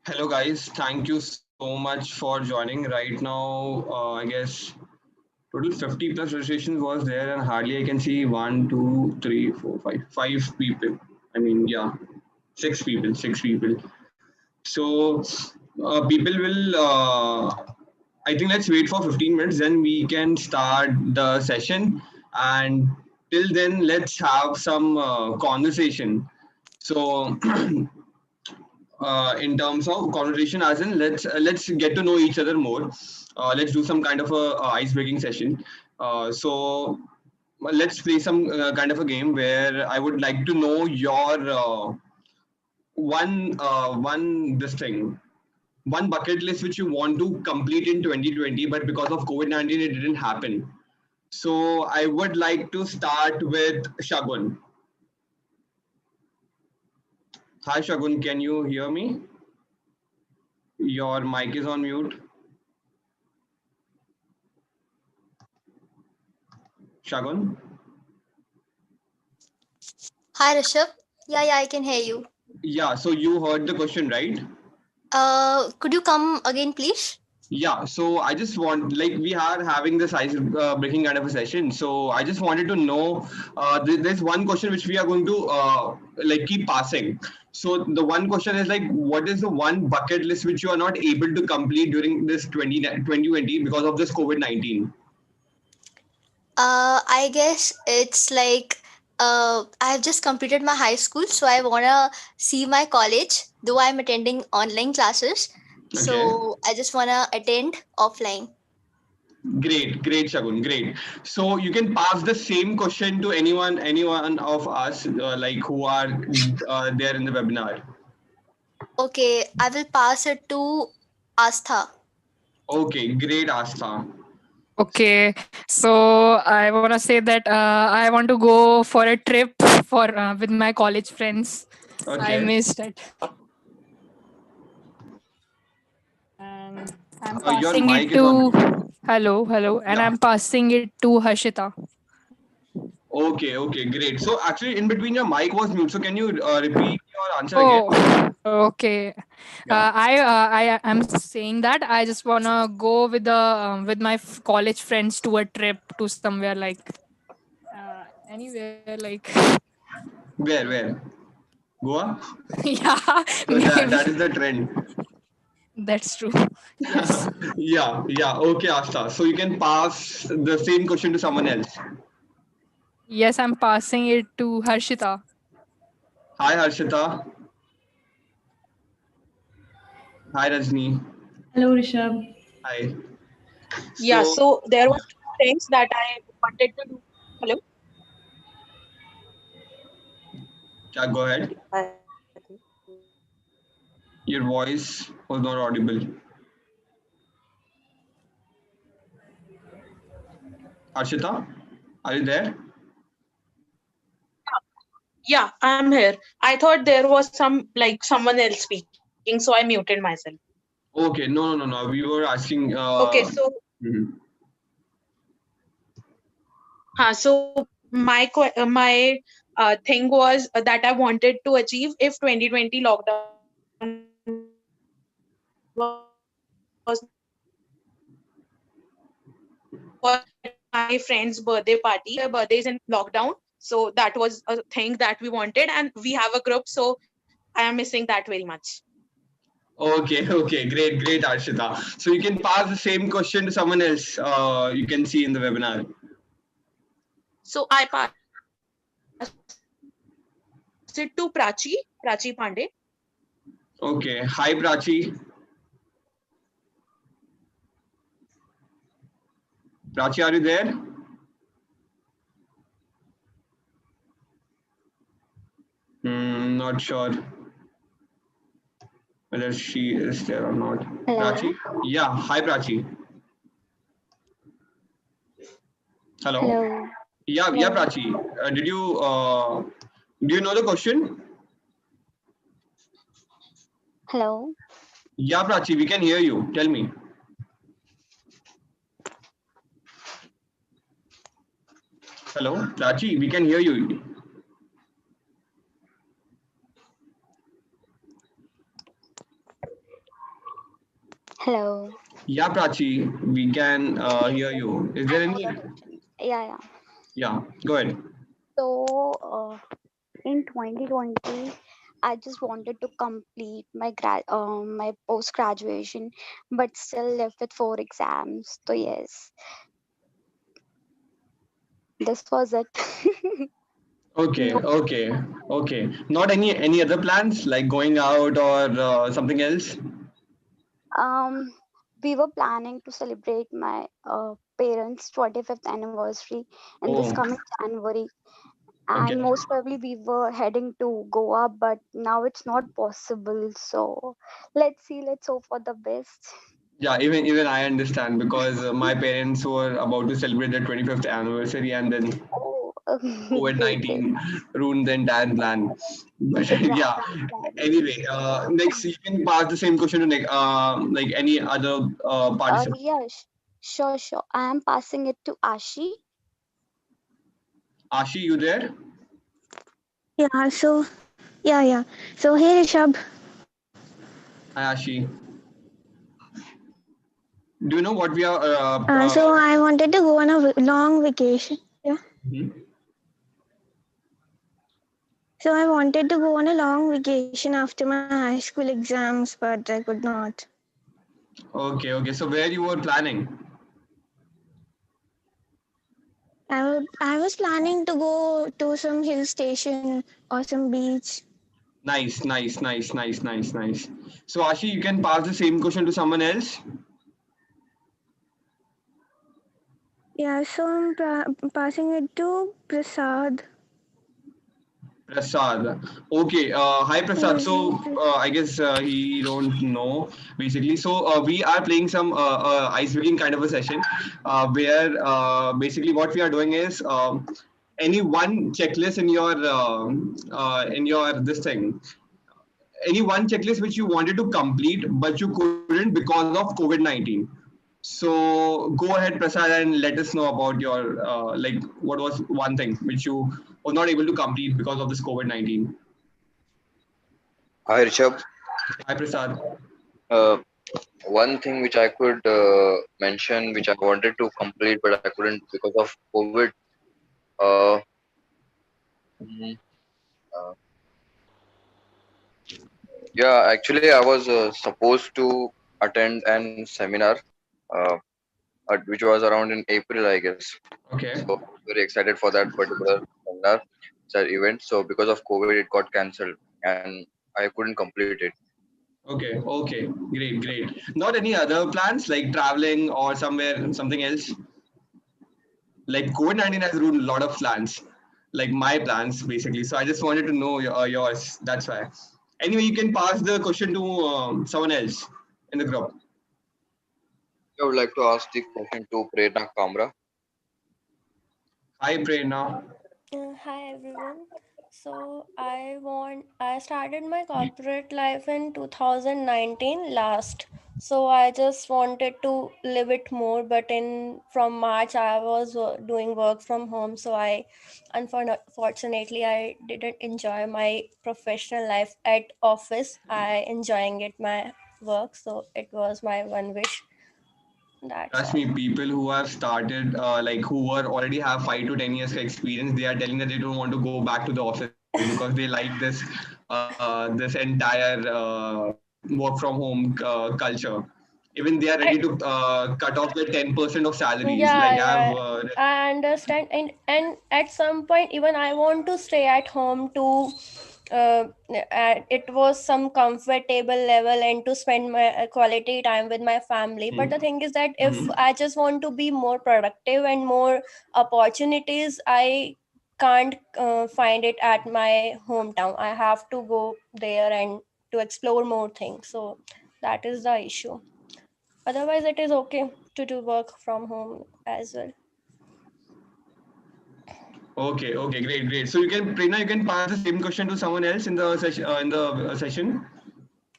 Hello, guys. Thank you so much for joining. Right now, I guess total 50 plus registrations was there, and hardly I can see one, two, three, four, five people. I mean, yeah, six people. So, people will. I think let's wait for 15 minutes, then we can start the session. And till then, let's have some conversation. So, in terms of conversation, as in let's get to know each other more. Let's do some kind of a ice breaking session. So let's play some kind of a game where I would like to know your one this thing, one bucket list which you want to complete in 2020, but because of COVID-19 it didn't happen. So I would like to start with Shagun. Hi Shagun, can you hear me? Your mic is on mute. Shagun. Hi Rishabh. Yeah, I can hear you. Yeah, so you heard the question, right? Could you come again, please? Yeah, so I just want, like, we are having this ice breaking kind of a session. So I just wanted to know, there's one question which we are going to like keep passing. So the one question is like, what is the one bucket list which you are not able to complete during this 2020 because of this COVID-19? I guess it's like I've just completed my high school, so I wanna see my college. Though I'm attending online classes, Okay. so I just wanna attend offline. Great, Shagun, great. So you can pass the same question to anyone of us, like who are there in the webinar. Okay, I will pass it to Astha. Okay, great, Astha. Okay, so I want to say that I want to go for a trip for with my college friends. I Okay. missed it, and I'm Your passing it mic is on to mute. hello, and Yeah. I'm passing it to Harshita. Okay, great. So actually, in between your mic was mute. So can you repeat your answer again? Oh, okay. Yeah. I am saying that I just wanna go with the with my college friends to a trip to somewhere like anywhere like Where? Goa? yeah, That maybe is the trend. that's true. Yes. Yeah. Okay, Asta. So you can pass the same question to someone else. Yes, I'm passing it to Harshita. Hi, Harshita. Hi, Rajni. Hello, Rishabh. Hi. Yeah, So, so there were two things that I wanted to do. Hello? yeah, go ahead. Your voice was not audible. Harshita, are you there? Yeah, I'm here. I thought there was someone else speaking, so I muted myself. Okay, no. We were asking. Okay, so Mhm. my thing was that I wanted to achieve if 2020 lockdown was my friend's birthday party. Their birthday is in lockdown, so that was a thing that we wanted, and we have a group, so I am missing that very much. Okay, great, Arshita. So you can pass the same question to someone else. You can see in the webinar. So I passed it to Prachi Pandey. Okay, hi Prachi. Prachi, are you there? Not sure whether she is there or not. Hello. Prachi? Yeah, hi Prachi. Hello. Hello. Yeah, Hello. Prachi. Do you know the question? Hello. Yeah, Prachi, we can hear you. Tell me. Hello, Prachi, we can hear you. Hello. Yeah, Prachi, we can hear you. Is there any? Yeah. Yeah, go ahead. So, in 2020, I just wanted to complete my post graduation, but still left with 4 exams. So yes, this was it. Okay, No, okay, okay. Not any other plans like going out or something else? um, we were planning to celebrate my parents' 25th anniversary in this Oh, coming January, okay. and most probably we were heading to Goa, but now it's not possible. So let's see. Let's hope for the best. Yeah, even I understand because my parents were about to celebrate their 25th anniversary and then Oh, great, great. COVID-19 ruined the entire plan. But yeah, Exactly. anyway, next you can pass the same question to like any other participant. Yeah, sure, sure. I am passing it to Ashi. Ashi, you there? Yeah, so yeah. So hey Rishabh. Hi, Ashi. Do you know what we are? So I wanted to go on a long vacation. Yeah. Mhm. So I wanted to go on a long vacation after my high school exams, but I could not. Okay, okay. So where you were planning? I was planning to go to some hill station or some beach. Nice, nice, nice, nice, nice, nice. So Ashi, you can pass the same question to someone else. Yeah, so I'm passing it to Prasad. Prasad. Okay. Hi, Prasad. So I guess he don't know basically. So we are playing some ice breaking kind of a session where basically what we are doing is any one checklist in your this thing, any one checklist which you wanted to complete but you couldn't because of COVID-19. So go ahead, Prasad, and let us know about your like what was one thing which you were not able to complete because of this COVID-19. Hi Rishabh. Hi, Prasad. Uh, One thing which I could mention, which I wanted to complete but I couldn't because of COVID. Uh, mm, uh, yeah, actually, I was supposed to attend an seminar, uh, which was around in April, I guess. Okay. So very excited for that particular seminar, that event. So because of COVID, it got cancelled, and I couldn't complete it. Okay. Okay. Great. Great. Not any other plans like traveling or somewhere something else. Like COVID-19 has ruined a lot of plans, like my plans basically. So I just wanted to know yours. That's why. Anyway, you can pass the question to someone else in the group. I would like to ask the question to Prerna Kamra. Hi, Prerna. Hi everyone. I started my corporate life in 2019 last. So I just wanted to live it more, but in from March I was doing work from home. So unfortunately I didn't enjoy my professional life at office. I enjoying it my work. So it was my one wish. That's Trust all. me, people who have started, like who are already have 5 to 10 years experience, they are telling that they don't want to go back to the office because they like this entire work from home culture. Even they are ready to cut off the 10% of salaries. Like I've I understand, and at some point, even I want to stay at home to. It was some comfortable level and to spend my quality time with my family. But the thing is that if Mhm. I just want to be more productive and more opportunities, I can't find it at my hometown. I have to go there and to explore more things. So that is the issue. Otherwise, it is okay to do work from home as well. Okay, okay, great, great. So you can, Prerna, you can pass the same question to someone else in the session. Session.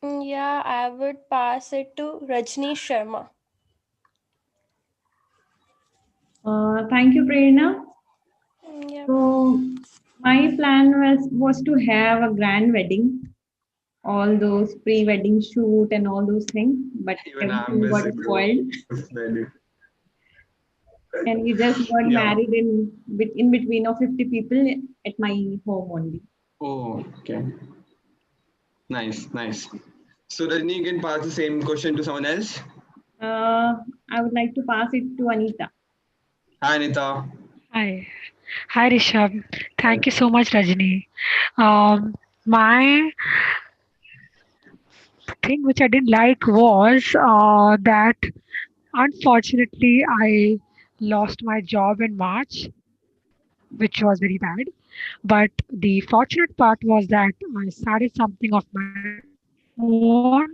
Yeah, I would pass it to Rajni Sharma. Thank you, Prerna. Yeah. So my plan was to have a grand wedding. all those pre-wedding shoot and all those things, but Even I'm everything got missing spoiled, those wedding. and we just got Yeah. married in between of 50 people at my home only. Oh, okay. Nice, nice. So Rajni, you can pass the same question to someone else. I would like to pass it to Anita. Hi, Anita. Hi. Hi, Rishabh. Thank you so much, Rajni. My thing which I didn't like was that unfortunately I lost my job in March, which was very bad. But the fortunate part was that I started something of my own,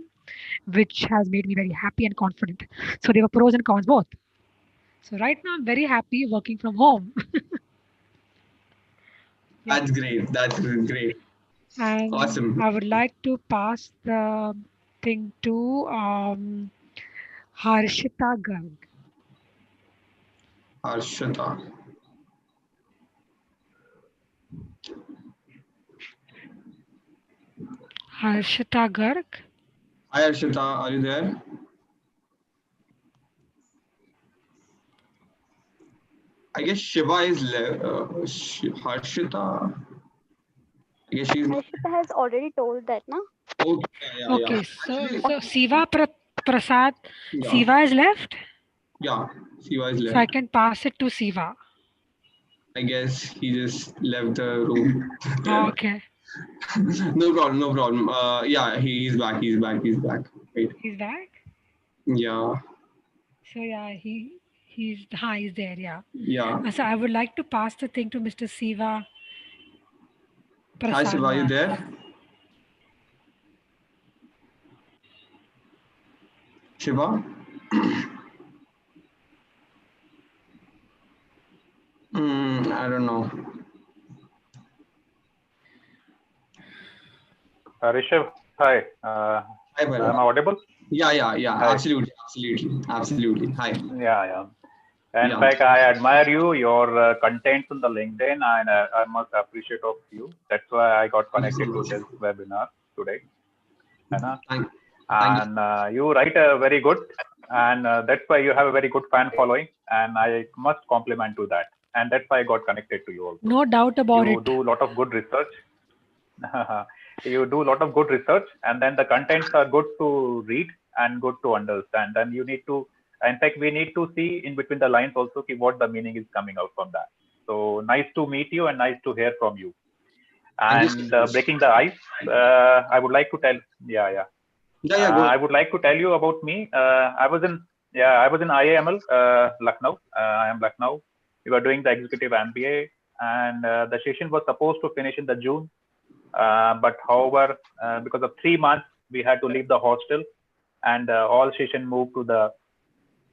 which has made me very happy and confident. So there were pros and cons both. So right now I'm very happy working from home. Yeah. That's great. That's great. And Awesome. I would like to pass the thing to Harshita Garg. Harshita. Harshita Garg. Hi, Harshita. Are you there? I guess Shiva is Harshita. I guess she's not. Harshita has already told that, na? Okay, yeah. Okay, so Actually, Siva Prasad, yeah. Siva is left. Yeah, Shiva is So I left. can pass it to Siva. I guess he just left the room. Okay, No problem, no problem. Yeah, he's back. He's back. Wait. he's back. Yeah, So yeah, he's there. Yeah. yeah. So I would like to pass the thing to Mr. Siva Hi, Prasad. Shiva, are you there? Shiva? I don't know. Rishabh, hi. Hi, Bharat. Am I audible? Yeah. Hi. Absolutely. Hi. Yeah. In Yeah. fact, I admire you, your contents on the LinkedIn, and I must appreciate of you. That's why I got connected to this webinar today. Thank you. And you write very good, and that's why you have a very good fan following, and I must compliment to that. And that's why I got connected to you also. No doubt about You it. do a lot of good research. You do a lot of good research, and then the contents are good to read and good to understand. And you need to, in fact, we need to see in between the lines also what the meaning is coming out from that. So nice to meet you and nice to hear from you. And breaking the ice, I would like to tell, Yeah, go I would like to tell you about me. I was in IIML, Lucknow. I am Lucknow. We were doing the executive MBA, and the session was supposed to finish in the June. But however, because of 3 months, we had to leave the hostel, and all session moved to the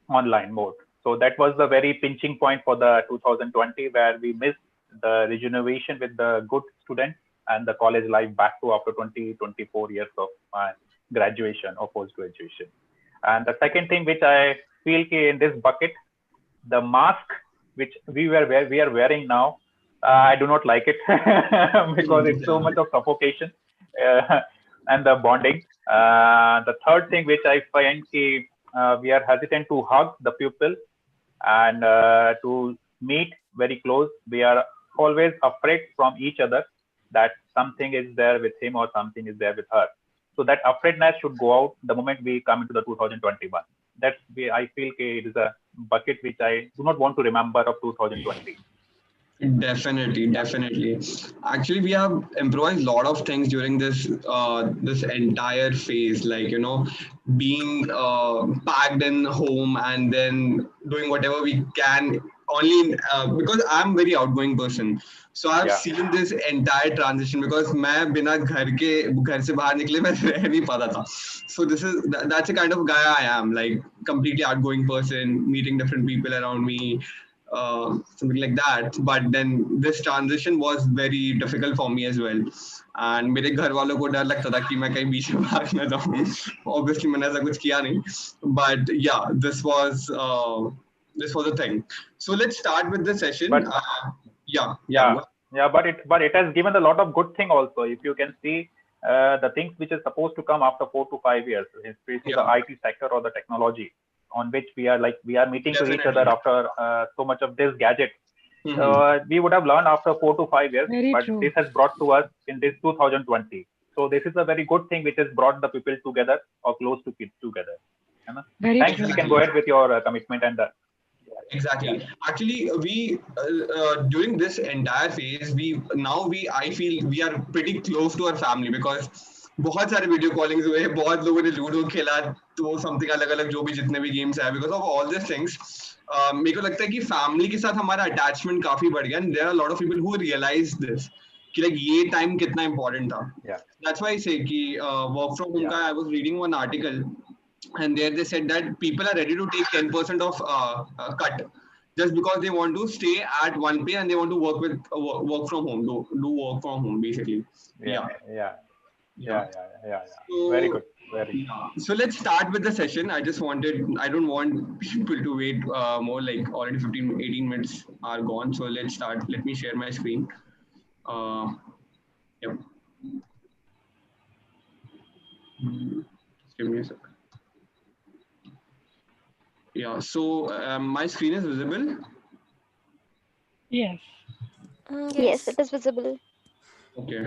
online mode. So that was the very pinching point for the 2020, where we missed the regeneration with the good students and the college life back to after 24 years of graduation or post-graduation. And the second thing which I feel in this bucket, the mask which we are wearing now, I do not like it because it's so much of suffocation and the bonding. The third thing which I find we are hesitant to hug the pupil and to meet very close. We are always afraid from each other that something is there with him or something is there with her. So that afraidness should go out the moment we come into the 2021. That's I feel it is a bucket which I do not want to remember of 2020. Definitely. Actually, we have improvised a lot of things during this this entire phase, like, you know, being packed in home and then doing whatever we can only because I'm very outgoing person. So I've seen this entire transition because मैं बिना घर से बाहर निकले मैं रह नहीं पाता था. So that's the kind of guy I am, like completely outgoing person, meeting different people around me. Something like that, but then this transition was very difficult for me as well, and मेरे घर वालों को डर लगता था कि मैं कहीं बीच में भाग ना जाऊं. Obviously मैंने ऐसा कुछ किया नहीं, but yeah, this was the thing. So let's start with the session. But, but it has given a lot of good thing also. If you can see, the things which is supposed to come after 4 to 5 years, especially the IT sector or the technology, on which we are meeting to each other after so much of this gadget. We would have learned after 4 to 5 years, but this has brought to us in this 2020. So this is a very good thing which has brought the people together or close to kids together. Thanks. You can go ahead with your commitment and Exactly. Actually, we during this entire phase, I feel we are pretty close to our family because बहुत सारे video callings हुए, बहुत लोगों ने ludo खेला, तो something अलग अलग जो भी जितने भी गेम्स है, because of all this things मेरे को लगता है कि फैमिली के साथ हमारा अटैचमेंट काफी बढ़ गया. There are lot of people who realize this कि लाइक ये टाइम कितना इंपॉर्टेंट था. दैट्स व्हाई आई से कि वर्क फ्रॉम होम का I was reading one article and there they said that people are ready to take 10% of cut just because they want to stay at one place and they want to work from home, do work from home basically. Yeah. So, very good. So let's start with the session. I don't want people to wait more, like already 15-18 minutes are gone. So let's start. Let me share my screen. Yep. Just give me a sec. Yeah, so my screen is visible? Yes. Yes, it is visible. Okay.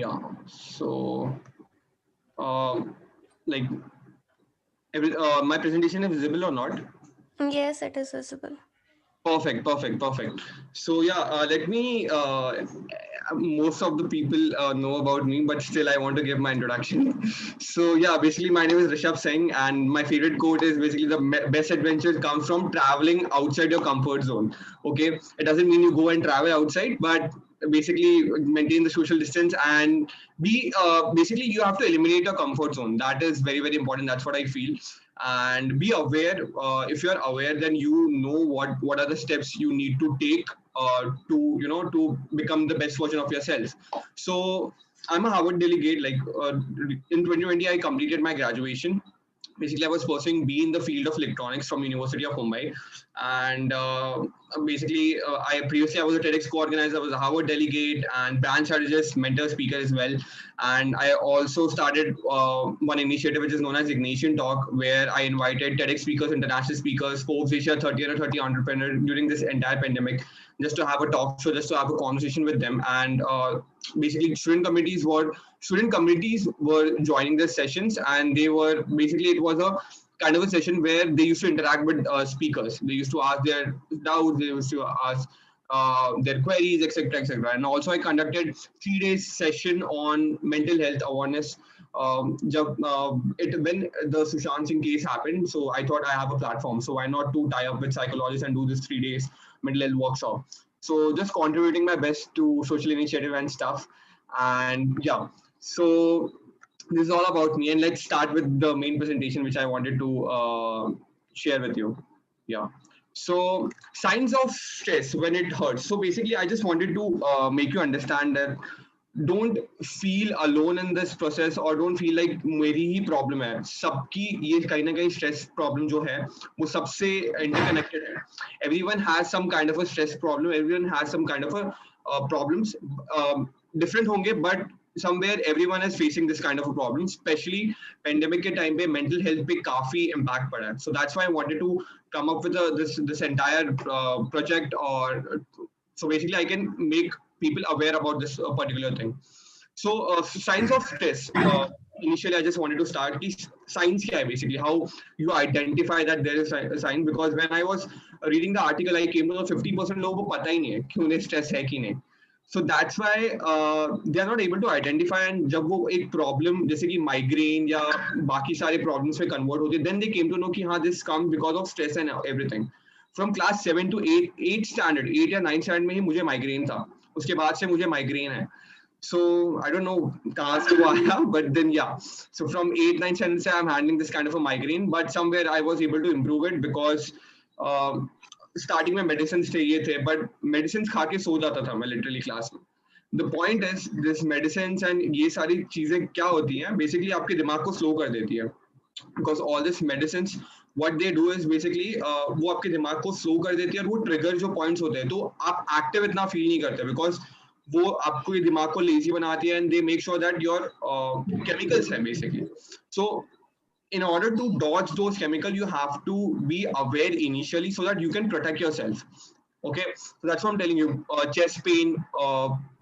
Yeah, so like my presentation is visible or not? Yes, it is visible. Perfect. So yeah, let me most of the people know about me, but still I want to give my introduction. So yeah, basically my name is Rishabh Singh and my favorite quote is basically the best adventures come from traveling outside your comfort zone. Okay, it doesn't mean you go and travel outside, but basically maintain the social distance and be basically you have to eliminate your comfort zone. That is very, very important. That's what I feel. And be aware. If you're aware, then you know what are the steps you need to take to become the best version of yourself. So I'm a Harvard delegate. Like in 2020, I completed my graduation. Basically, I was pursuing B in the field of electronics from University of Mumbai, and basically, I was a TEDx co-organizer, I was a Harvard delegate, and brand strategist, mentor, speaker as well. And I also started one initiative which is known as Ignition Talk, where I invited TEDx speakers, international speakers, Forbes Asia 30 under 30 entrepreneurs during this entire pandemic, just to have a talk show, just to have a conversation with them. And basically, student communities were joining the sessions, and they were basically, it was a kind of a session where they used to interact with speakers. They used to ask their doubts, they used to ask their queries, etc. And also I conducted 3 days session on mental health awareness when the Sushant Singh case happened. So I thought I have a platform, so why not to tie up with psychologists and do this 3 days mental health workshop. So just contributing my best to social initiative and stuff. And yeah, so this is all about me, and let's start with the main presentation which I wanted to share with you. Yeah. So signs of stress when it hurts. So basically, I just wanted to make you understand that don't feel alone in this process, or don't feel like मेरी ही problem है. सबकी ये कहीं ना कहीं stress problem जो है वो सबसे interconnected है. Everyone has some kind of a stress problem. Everyone has some kind of a problems. Different होंगे, but somewhere everyone is facing this kind of a problem, especially pandemic के time पे mental health पे काफी impact पड़ा है. So that's why I wanted to come up with this entire project, or so basically I can make people aware about this particular thing. So signs of stress. Initially, I just wanted to start signs kya hai, basically how you identify that there is a sign, because when I was reading the article, I came to know 50% लोगों को पता ही नहीं है कि उन्हें stress है कि नहीं. So that's why they are not able to identify, and जब वो एक problem जैसे कि migraine या बाकी सारे problems में convert होते हैं, then they came to know कि हाँ this comes because of stress and everything. From class 7 to 8 standard, 8 या 9 standard में ही मुझे migraine था. उसके बाद से मुझे migraine है. So I don't know कहाँ से वो आया, but then yeah. So from 8-9 standard से I'm handling this kind of a migraine, but somewhere I was able to improve it because starting में medicines चाहिए थे, but medicines खा के सो जाता था मैं literally class में. The point is this medicines and ये सारी चीजें क्या होती हैं, basically आपके दिमाग को slow कर देती है. because all this medicines, what they do is basically वो आपके दिमाग को slow कर देती है और वो trigger जो points होते हैं तो आप active इतना feel नहीं करते because वो आपको ये दिमाग को lazy बनाती है and they make sure that your chemicals है basically. So in order to dodge those chemicals, you have to be aware initially so that you can protect yourself. Okay, so that's what I'm telling you. Chest pain,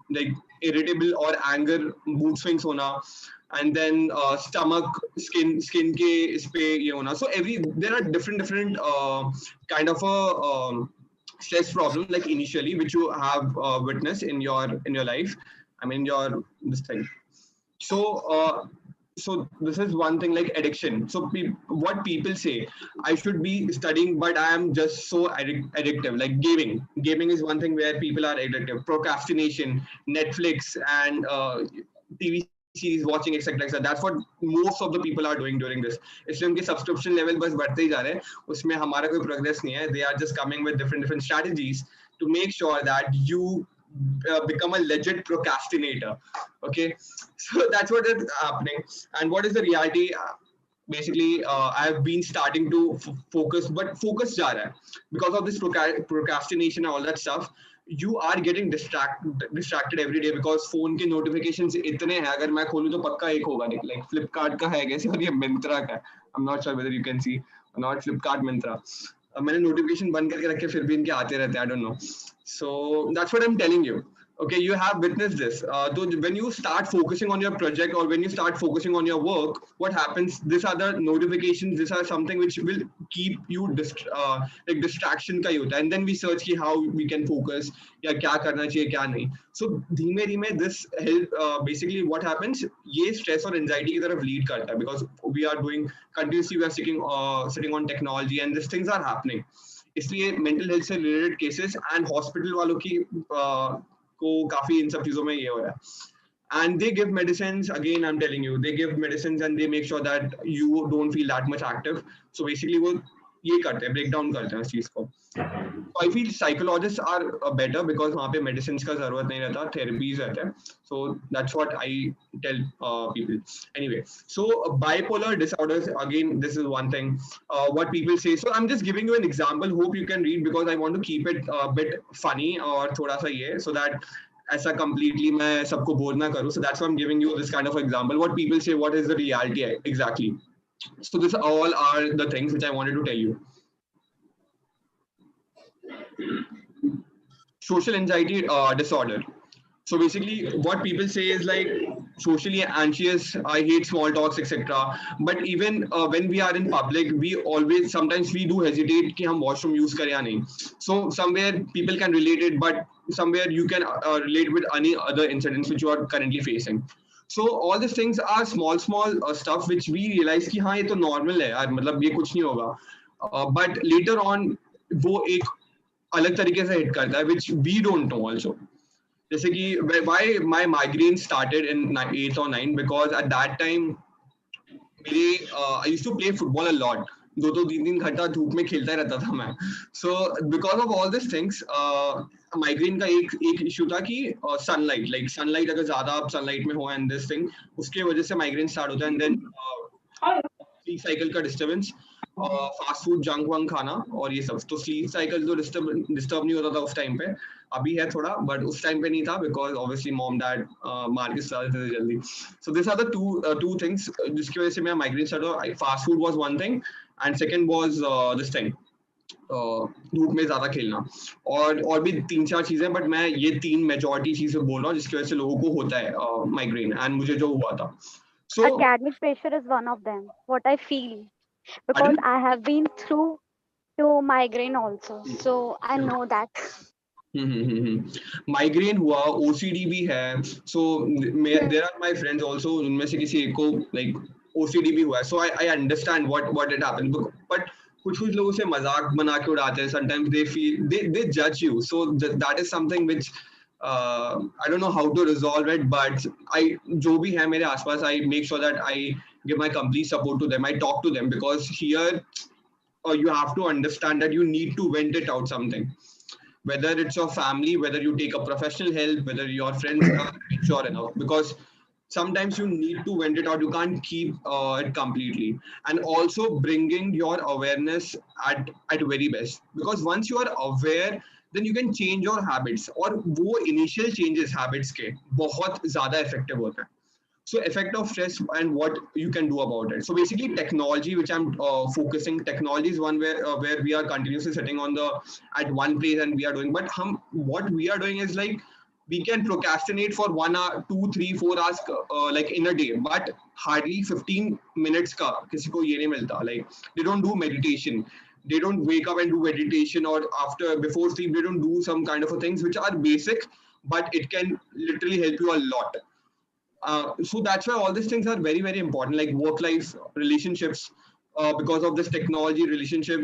like irritable or anger, mood swings hona, and then stomach, skin ke ispe ye hona. So there are different kind of a stress problem like initially which you have witnessed in your life. I mean this thing. So so this is one thing like addiction. So what people say, I should be studying but I am just so addictive. Like gaming is one thing where people are addictive. Procrastination, Netflix and TV series watching, etc. That's what most of the people are doing during this. इसलिए उनके subscription level बस बढ़ते ही जा रहे हैं, उसमें हमारा कोई progress नहीं है. They are just coming with different strategies to make sure that you become a legit procrastinator. Okay, so that's what is happening. And what is the reality? Basically, I've been starting to focus, but focus ja raha hai. Because of this procrastination and all that stuff, you are getting distracted every day because phone के notifications इतने हैं. अगर मैं खोलूँ तो पक्का एक होगा, like Flipkart का है कैसे और ये Myntra का है. I'm not sure whether you can see or not. Flipkart, Myntra. मैंने notification बंद करके रखे फिर भी इनके आते रहते हैं. I don't know. So that's what I'm telling you. Okay, you have witnessed this. When you start focusing on your project or when you start focusing on your work, what happens? These are the notifications. These are something which will keep you like distraction ka hi hota. And then we search ki how we can focus, ya kya karna chahiye, kya nahi. So धीमे this help. Basically, what happens? ये stress और anxiety की तरफ lead करता है because we are doing continuously. We are sitting on technology and these things are happening. इसलिए mental health से related cases and hospital वालों की को काफी इन सब चीजों में ये हो रहा है. And they give medicines, again I'm telling you, they give medicines and they make sure that you don't feel that much active. So basically वो ये करते हैं, break down करते हैं इस चीज को. So I feel psychologists are better because वहाँ पे medicines का जरूरत नहीं रहता, therapies रहते हैं. So that's what I tell people. Anyway, so bipolar disorders, again this is one thing what people say. So I'm just giving you an example, hope you can read because I want to keep it a bit funny और थोड़ा सा ये so that ऐसा completely मैं सबको bore ना करूँ. So that's why I'm giving you this kind of example. What people say, what is the reality exactly. So this all are the things which I wanted to tell you. Social anxiety disorder. So basically what people say is like socially anxious, I hate small talks, etc. But even when we are in public, sometimes we do hesitate कि हम washroom use करें या नहीं. So somewhere people can relate it, but somewhere you can relate with any other incidents which you are currently facing. So all these things are small stuff which we realize कि हाँ ये तो normal है यार, मतलब ये कुछ नहीं होगा. But later on वो एक अलग तरीके से hit करता है which we don't know also. जैसे कि why my migraine started in 8th or 9th because at that time I used to play football a lot. 2-3 घंटा धूप में खेलता रहता था मैं. So because of all these things, migraine का एक issue था कि sunlight अगर ज़्यादा आप sunlight में हो and this thing, उसके वजह से migraine start होता है. And then sleep cycle का disturbance, fast food, junk वंक खाना और ये सब. तो sleep cycle तो disturb नहीं होता था उस time पे. अभी है थोड़ा, but उस time पे नहीं था because obviously mom dad मार के सुला देते थे जल्दी. So these are the two things जिसकी वजह से मेरा migraine start हुआ. Fast food was one thing and second was this thing. धूप में ज्यादा खेलना और भी 3-4 चीजें, बट मैं ये 3 मेजॉरिटी चीजें बोल रहा हूँ जिसकी वजह से लोगों को होता है माइग्रेन एंड मुझे जो हुआ था. So academic pressure is one of them, what I feel, because I have been through to migraine also, so I know that. Migraine हुआ, OCD भी है. So there are my friends also, उनमें से किसी एक को like OCD भी हुआ है. So I understand what it happened, but कुछ लोगों से मजाक बना के उड़ाते हैं. Sometimes they judge you. So that is something which I don't know how to resolve it, but जो भी है मेरे आसपास, I make sure that I give my complete support to them. I talk to them because here you have to understand that you need to vent it out something. Whether it's your family, whether you take a professional help, whether your friends are sure enough, because sometimes you need to vent it out. You can't keep it completely. And also bringing your awareness at very best, because once you are aware, then you can change your habits. और वो initial changes habits के बहुत ज़्यादा effective होता है. So effect of stress and what you can do about it. So basically technology, which I'm focusing, technology is one where we are continuously sitting on the at one place and we are doing, but what we are doing is like we can procrastinate for 1 hour, 2, 3, 4 hours like in a day, but hardly 15 minutes का किसी को ये नहीं मिलता. Like they don't do meditation, they don't wake up and do meditation, or before sleep they don't do some kind of things which are basic, but it can literally help you a lot. So that's why all these things are very, very important, like work-life relationships. Because of this technology, relationship,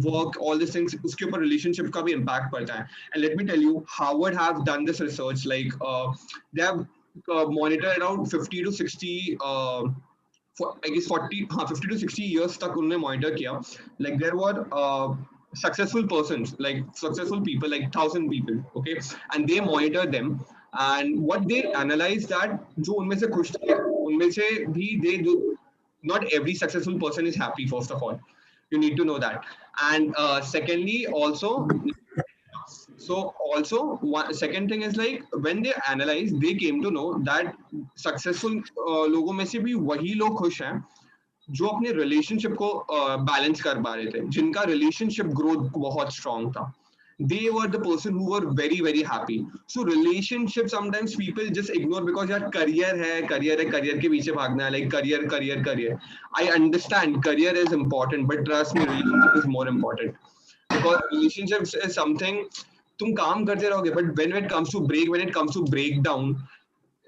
work, all these things, uske upar relationship ka bhi impact padta hai. And let me tell you, Harvard have done this research, like they have monitored around 50 to 60, I guess 50 to 60 years tak unhone monitor kiya. Like there were successful persons, like successful people, like 1,000 people, okay, and they monitor them. And what they analyze that जो उनमें से खुश थे, उनमें से भी they do, not every successful person is happy. First of all, you need to know that. And secondly, also, second thing is like when they analyze, they came to know that successful लोगों में से भी वही लोग खुश हैं जो अपने रिलेशनशिप को बैलेंस कर पा रहे थे, जिनका रिलेशनशिप ग्रोथ बहुत स्ट्रांग था. They were the person who were very, very happy. So relationship, sometimes people just ignore because यार career के पीछे भागना है, like career. I understand career is important, but trust me, relationship is more important, because relationships is something तुम काम करते रहोगे, but when it comes to breakdown,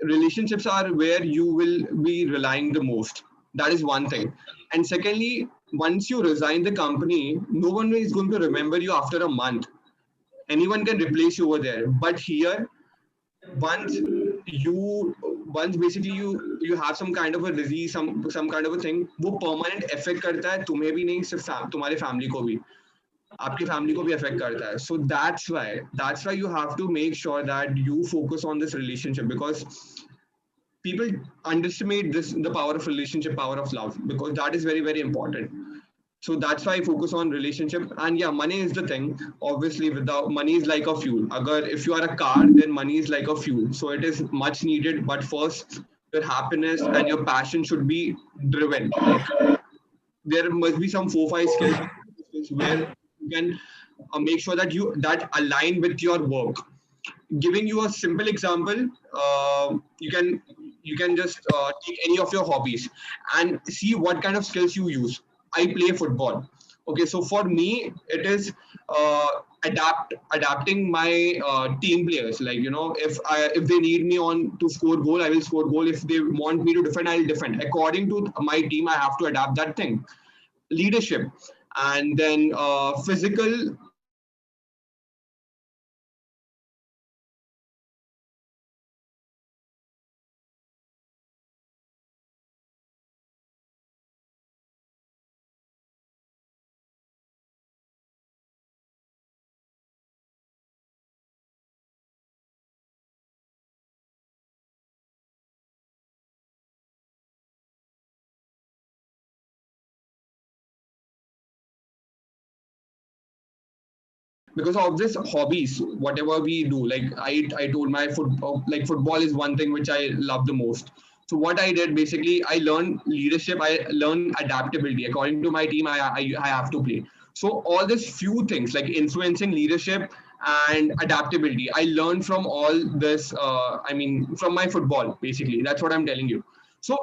relationships are where you will be relying the most. That is one thing. And secondly, once you resign the company, no one is going to remember you after a month. Anyone can replace you over there, but here, once basically you have some kind of a disease, some kind of a thing, वो permanent effect करता है तुम्हें भी नहीं, सिर्फ तुम्हारे family को भी, आपकी family को भी affect करता है. So that's why you have to make sure that you focus on this relationship, because people underestimate the power of relationship, power of love, because that is very, very important. So that's why I focus on relationship. And yeah, money is the thing. Obviously, without money is like a fuel. If you are a car, then money is like a fuel. So it is much needed. But first, your happiness and your passion should be driven. Like there must be some 4-5 skills where you can make sure that align with your work. Giving you a simple example, you can just take any of your hobbies and see what kind of skills you use. I play football. Okay, so for me, it is adapting my team players. Like, if they need me to score goal, I will score goal. If they want me to defend, I'll defend. According to my team, I have to adapt that thing. Leadership, and then physical. Because of this hobbies, whatever we do, like I told my football is one thing which I love the most. So what I did, basically, I learned leadership, I learned adaptability. According to my team, I have to play. So all these few things like influencing, leadership, and adaptability, I learned from all this. From my football, basically. That's what I'm telling you. So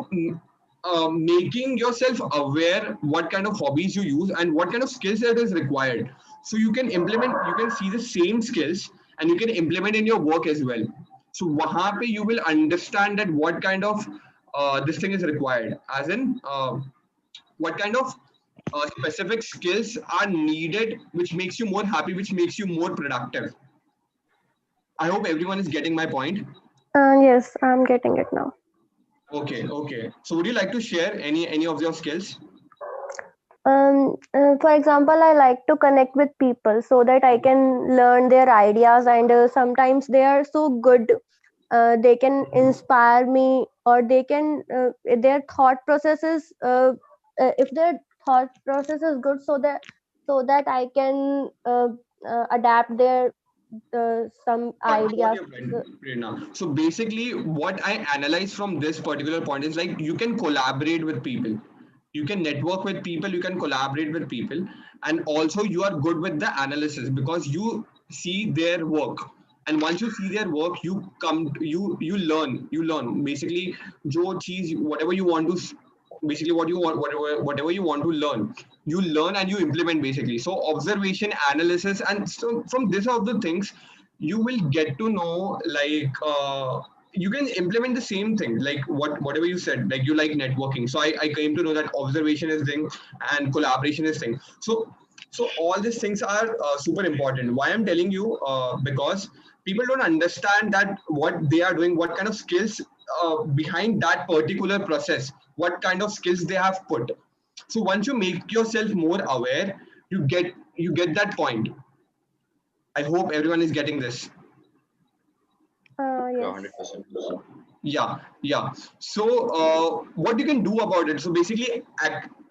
making yourself aware what kind of hobbies you use and what kind of skills that is required. So you can see the same skills and you can implement in your work as well. So wahan pe you will understand that what kind of this thing is required, as in what kind of specific skills are needed, which makes you more happy, which makes you more productive. I hope everyone is getting my point. Yes, I'm getting it now. Okay. So would you like to share any of your skills? For example, I like to connect with people so that I can learn their ideas, and sometimes they are so good they can inspire me, or they can their thought processes, if their thought process is good, so that I can adapt their some Got ideas. your point, Prerna. So basically, what I analyze from this particular point is like you can collaborate with people, you can network with people, you can collaborate with people, and also you are good with the analysis because you see their work. And once you see their work, you learn. Basically, जो चीज whatever you want to basically what you want whatever you want to learn, you learn and you implement basically. So observation, analysis, and so from this of the things you will get to know like you can implement the same thing like whatever you said, like you like networking, so I came to know that observation is thing and collaboration is thing. So all these things are super important. Why I'm telling you, because people don't understand that what they are doing, what kind of skills behind that particular process, what kind of skills they have put. So once you make yourself more aware, you get that point. I hope everyone is getting this. Yeah, Yes. 100%. Yeah. So what you can do about it? So basically,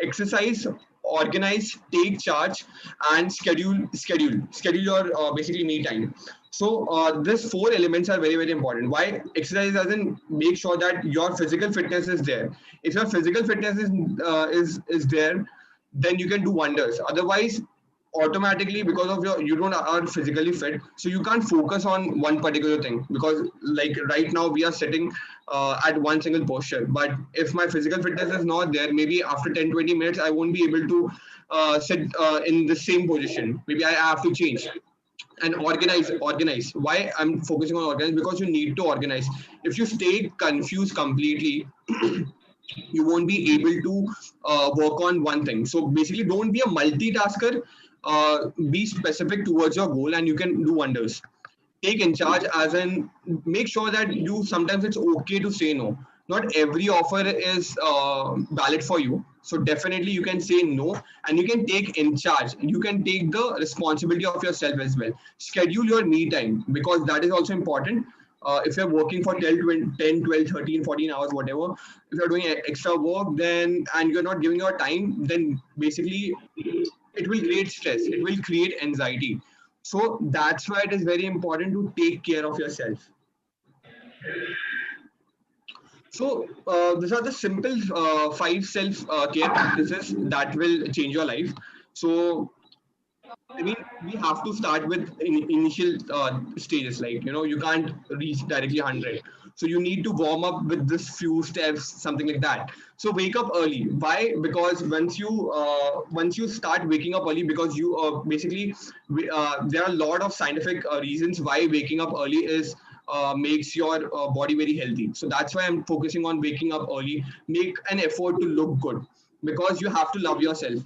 exercise, organize, take charge, and schedule your basically me time. So these four elements are very important. Why exercise doesn't make sure that your physical fitness is there. If your physical fitness is there, then you can do wonders. Otherwise, automatically because of your you don't are physically fit, so you can't focus on one particular thing, because like right now we are sitting at one single posture, but if my physical fitness is not there, maybe after 10-20 minutes I won't be able to sit in the same position. Maybe I have to change. And organize. Why I'm focusing on organize? Because you need to organize. If you stay confused completely, you won't be able to work on one thing. So basically, don't be a multitasker. Be specific towards your goal, and you can do wonders. Take in charge, as in make sure that you sometimes it's okay to say no. Not every offer is valid for you. So definitely you can say no, and you can take in charge. You can take the responsibility of yourself as well. Schedule your me time, because that is also important. If you're working for 10, 20, 10, 12, 13, 14 hours, whatever, if you're doing extra work, then and you're not giving your time, then basically it will create stress, it will create anxiety. So that's why it is very important to take care of yourself. So these are the simple five self care practices that will change your life. So I mean, we have to start with initial stages. Like, you can't reach directly 100. So you need to warm up with this few steps, something like that. So wake up early. Why? Because once you start waking up early, because you basically there are a lot of scientific reasons why waking up early is makes your body very healthy. So that's why I'm focusing on waking up early. Make an effort to look good, because you have to love yourself.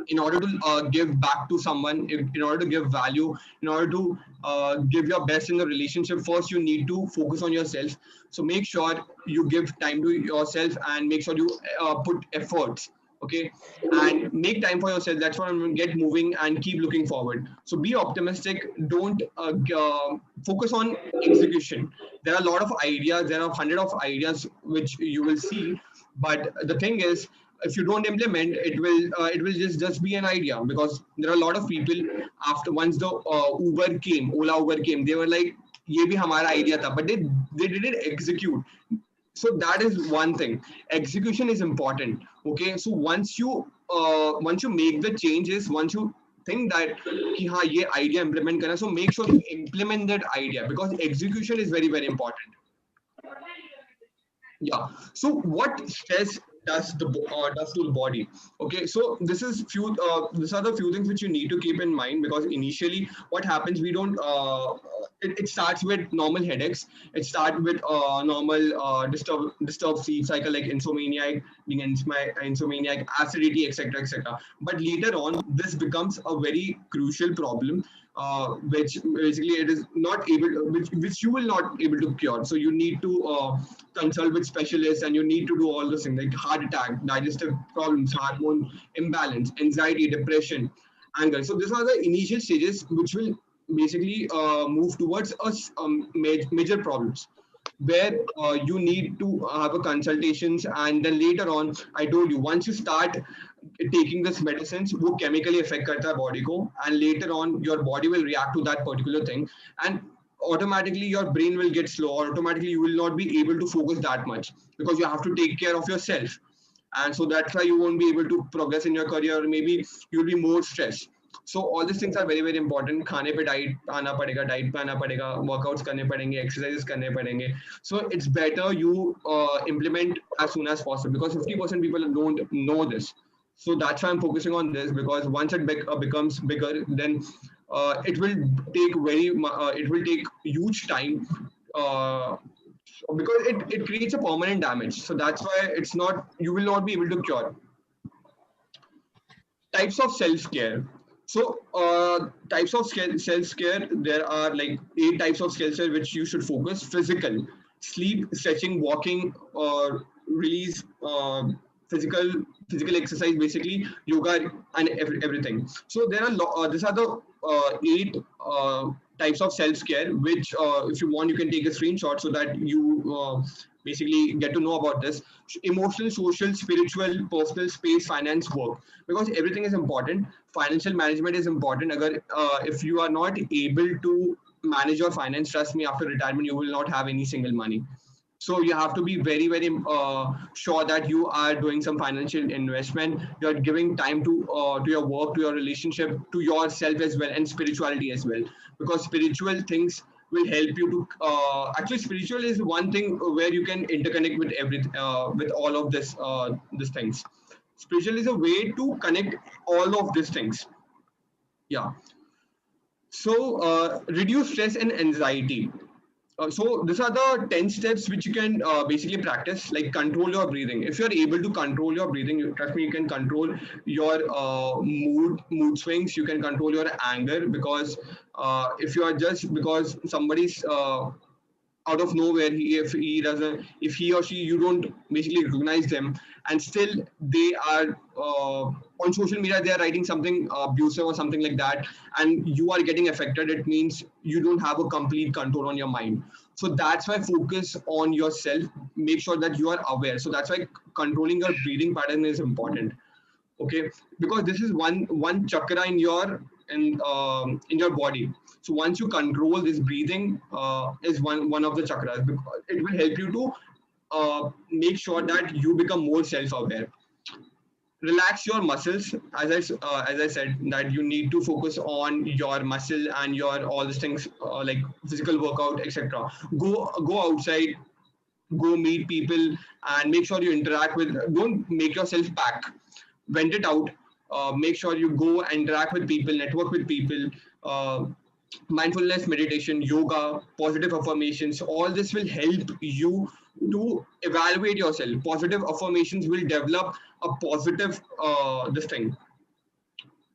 In order to give back to someone, in order to give value, in order to give your best in the relationship, first you need to focus on yourself. So make sure you give time to yourself, and make sure you put efforts. Okay, and make time for yourself. That's what I'm going to get moving and keep looking forward. So be optimistic. Don't focus on execution. There are a lot of ideas, there are hundred of ideas which you will see, but the thing is, if you don't implement, it will just be an idea. Because there are a lot of people, after once the Ola Uber came, they were like, ye bhi hamara idea tha, but they didn't execute. So that is one thing. Execution is important. Okay, so once you make the changes, once you think that ki ha ye idea implement karna, so make sure you implement that idea, because execution is very important. Yeah. So what stress does to the body? Okay. So these are the few things which you need to keep in mind, because initially what happens, we don't. It starts with normal headaches. It starts with normal disturbed sleep cycle, like insomniac, being insomniac, acidity, etc., etc. But later on, this becomes a very crucial problem, which basically it is not able, which you will not able to cure. So you need to consult with specialists, and you need to do all those things like heart attack, digestive problems, hormone imbalance, anxiety, depression, anger. So these are the initial stages which will basically move towards major problems where you need to have a consultations, and then later on I told you, once you start taking this medicines, वो chemically affect करता है body को, and later on your body will react to that particular thing, and automatically your brain will get slow, automatically you will not be able to focus that much because you have to take care of yourself, and so that's why you won't be able to progress in your career, or maybe you'll be more stressed. So all these things are very very important. खाने पे diet आना पड़ेगा, diet पे आना पड़ेगा, workouts करने पड़ेंगे, exercises करने पड़ेंगे. So it's better you implement as soon as possible, because 50% people don't know this. So that's why I'm focusing on this, because once it becomes bigger, then it will take huge time, because it creates a permanent damage. So that's why you will not be able to cure. Types of self-care. So types of self-care, there are like 8 types of self-care which you should focus. Physical, sleep, stretching, walking, or release, physical exercise, basically yoga and everything. So there are these are the 8 types of self-care, which if you want you can take a screenshot so that you basically get to know about this. Emotional, social, spiritual, personal, space, finance, work, because everything is important. Financial management is important. If you are not able to manage your finance, trust me, after retirement you will not have any single money. So you have to be very very sure that you are doing some financial investment, you are giving time to your work, to your relationship, to yourself as well, and spirituality as well, because spiritual things will help you to actually spiritual is one thing where you can interconnect with with all of these things. Spiritual is a way to connect all of these things. Yeah. So reduce stress and anxiety. So these are the 10 steps which you can basically practice, like control your breathing. If you're able to control your breathing, trust me, you can control your mood swings, you can control your anger, because if you are just because somebody's out of nowhere, if he or she, you don't basically recognize them, and still they are on social media, they are writing something abusive or something like that, and you are getting affected, it means you don't have a complete control on your mind. So that's why focus on yourself, make sure that you are aware. So that's why controlling your breathing pattern is important. Okay, because this is one chakra in your body. So once you control this breathing, is one of the chakras, because it will help you to make sure that you become more self-aware. Relax your muscles, as I said, that you need to focus on your muscle and your all these things, like physical workout, etc. Go outside, go meet people, and make sure you interact with. Don't make yourself pack. Vent it out. Make sure you go and interact with people, network with people. Mindfulness, meditation, yoga, positive affirmations, all this will help you to evaluate yourself. Positive affirmations will develop a positive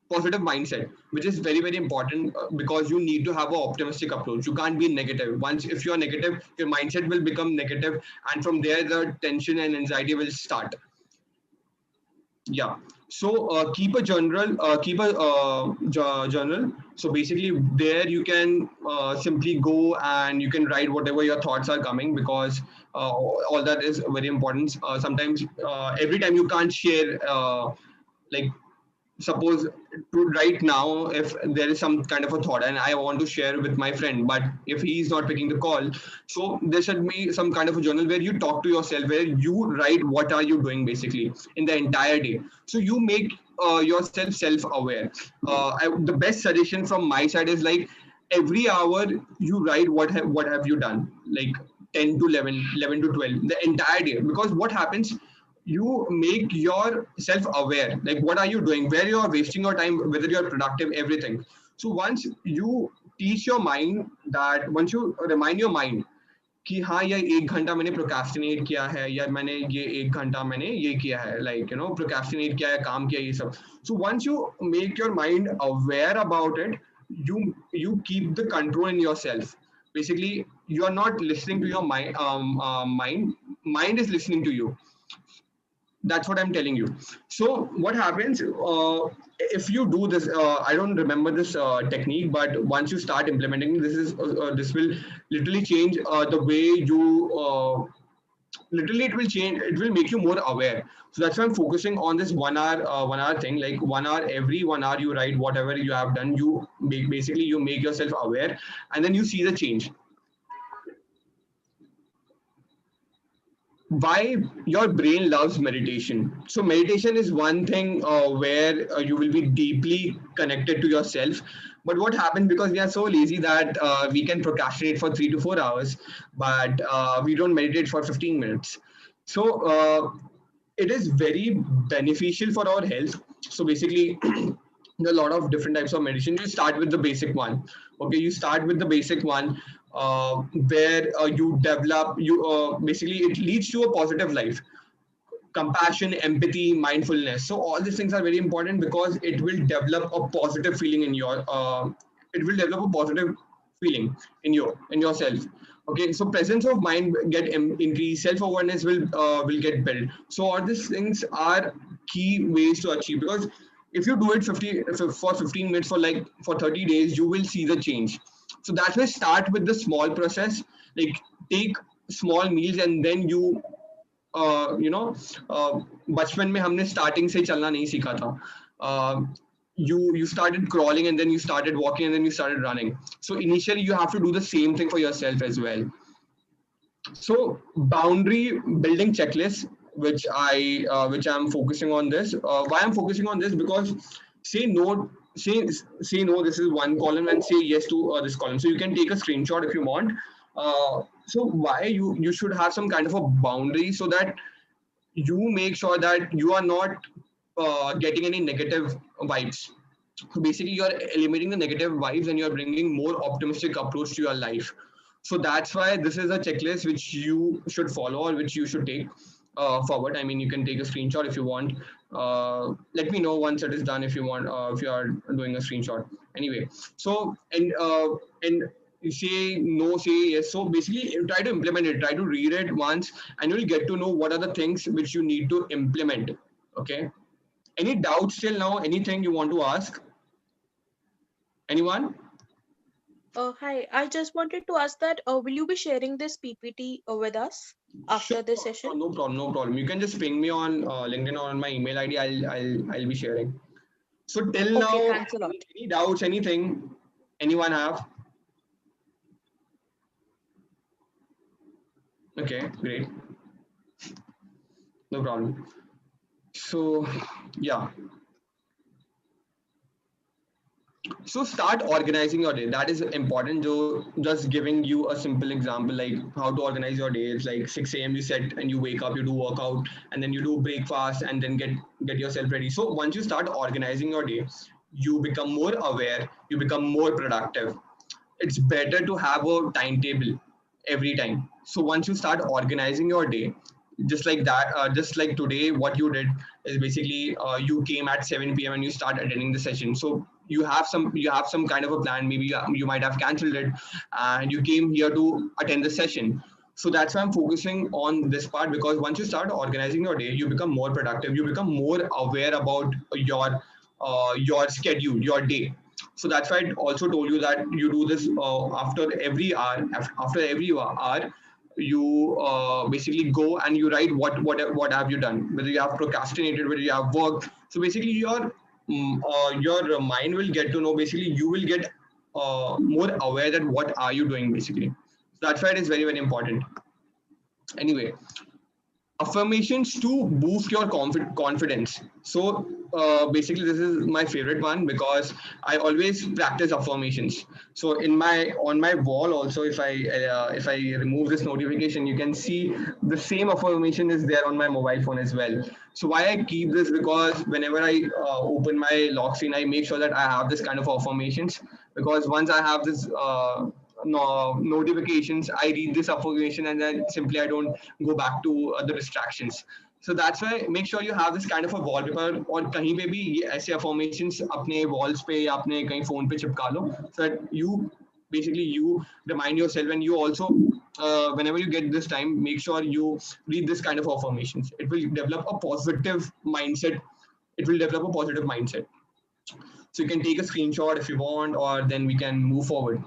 positive mindset, which is very very important, because you need to have an optimistic approach. You can't be negative. Once if you are negative, your mindset will become negative, and from there the tension and anxiety will start. Yeah. So keep a journal. Journal. So basically, there you can simply go and you can write whatever your thoughts are coming, because all that is very important. Sometimes every time you can't share, like suppose right now, if there is some kind of a thought and I want to share with my friend, but if he is not picking the call, so there should be some kind of a journal where you talk to yourself, where you write what are you doing basically in the entire day. So you make yourself self-aware. The best suggestion from my side is like every hour you write what have you done, like 10 to 11 to 12, the entire day. Because what happens, you make yourself aware, like what are you doing, where you are wasting your time, whether you are productive, everything. So once you teach your mind that, once you remind your mind कि हाँ ये 1 घंटा मैंने procrastinate किया है, या मैंने ये 1 घंटा मैंने ये किया है, like you know प्रोक्रेस्टिनेट किया है, काम किया, ये सब. So once you make your mind aware about it, you keep the control in yourself. Basically, you are not listening to your mind. Mind is listening to you. That's what I'm telling you. So what happens if you do this? I don't remember this technique, but once you start implementing this will literally change the way you. Literally, it will change. It will make you more aware. So that's why I'm focusing on this 1 hour thing. Like 1 hour, every 1 hour you write whatever you have done. You basically you make yourself aware, and then you see the change. Why your brain loves meditation? So meditation is one thing where you will be deeply connected to yourself. But what happens, because we are so lazy that we can procrastinate for 3 to 4 hours, but we don't meditate for 15 minutes. So it is very beneficial for our health. So basically there are a lot of different types of meditation. You start with the basic one. Okay, you start with the basic one where you develop, basically it leads to a positive life. Compassion, empathy, mindfulness. So all these things are very important because it will develop a positive feeling in your, it will develop a positive feeling in yourself. Okay, so presence of mind get increased, self-awareness will get built. So all these things are key ways to achieve, because if you do it for 15 minutes for 30 days, you will see the change. So that's why start with the small process, like take small meals, and then you बचपन में हमने starting से चलना नहीं सीखा था. You started crawling, and then you started walking, and then you started running. So initially you have to do the same thing for yourself as well. So boundary building checklist, which I'm focusing on this. Why I'm focusing on this? Because say no. Say no. This is one column, and say yes to this column. So you can take a screenshot if you want. So why you should have some kind of a boundary, so that you make sure that you are not getting any negative vibes. So basically you're eliminating the negative vibes, and you're bringing more optimistic approach to your life. So that's why this is a checklist which you should follow, or which you should take forward. I mean, you can take a screenshot if you want. Let me know once it is done if you want, if you are doing a screenshot. Anyway, so and you say no, say yes. So basically try to implement it, try to read it once, and you'll get to know what are the things which you need to implement. Okay, any doubts till now? Anything you want to ask? Anyone? Hi, I just wanted to ask that will you be sharing this PPT with us after this session? No problem. You can just ping me on LinkedIn or on my email ID. I'll be sharing. So till now, thanks a lot. Any doubts? Anything? Anyone have? Okay, great. No problem. So yeah. So start organizing your day. That is important. So just giving you a simple example, like how to organize your day. It's like 6 a.m. you set and you wake up, you do workout, and then you do breakfast, and then get yourself ready. So once you start organizing your day, you become more aware, you become more productive. It's better to have a timetable every time. So once you start organizing your day, just like that, just like today, what you did is basically you came at 7 p.m. and you start attending the session. So you have some kind of a plan. Maybe you might have cancelled it, and you came here to attend the session. So that's why I'm focusing on this part, because once you start organizing your day, you become more productive. You become more aware about your schedule, your day. So that's why I also told you that you do this after every hour. After every hour, you basically go and you write what have you done, whether you have procrastinated, whether you have worked. So basically your mind will get to know. Basically you will get more aware that what are you doing basically. So that's why it is very, very important. Anyway, affirmations to boost your confidence. So basically this is my favorite one, because I always practice affirmations. So on my wall also, if I remove this notification, you can see the same affirmation is there on my mobile phone as well. So why I keep this, because whenever I open my lock screen, I make sure that I have this kind of affirmations, because once I have this notifications, I read this affirmation, and then simply I don't go back to other distractions. So that's why make sure you have this kind of a wallpaper, और कहीं पे भी ये ऐसे affirmations अपने walls पे या अपने कहीं phone पे चिपका लो, so that you basically you remind yourself, and you also whenever you get this time, make sure you read this kind of affirmations. It will develop a positive mindset. It will develop a positive mindset. So you can take a screenshot if you want, or then we can move forward.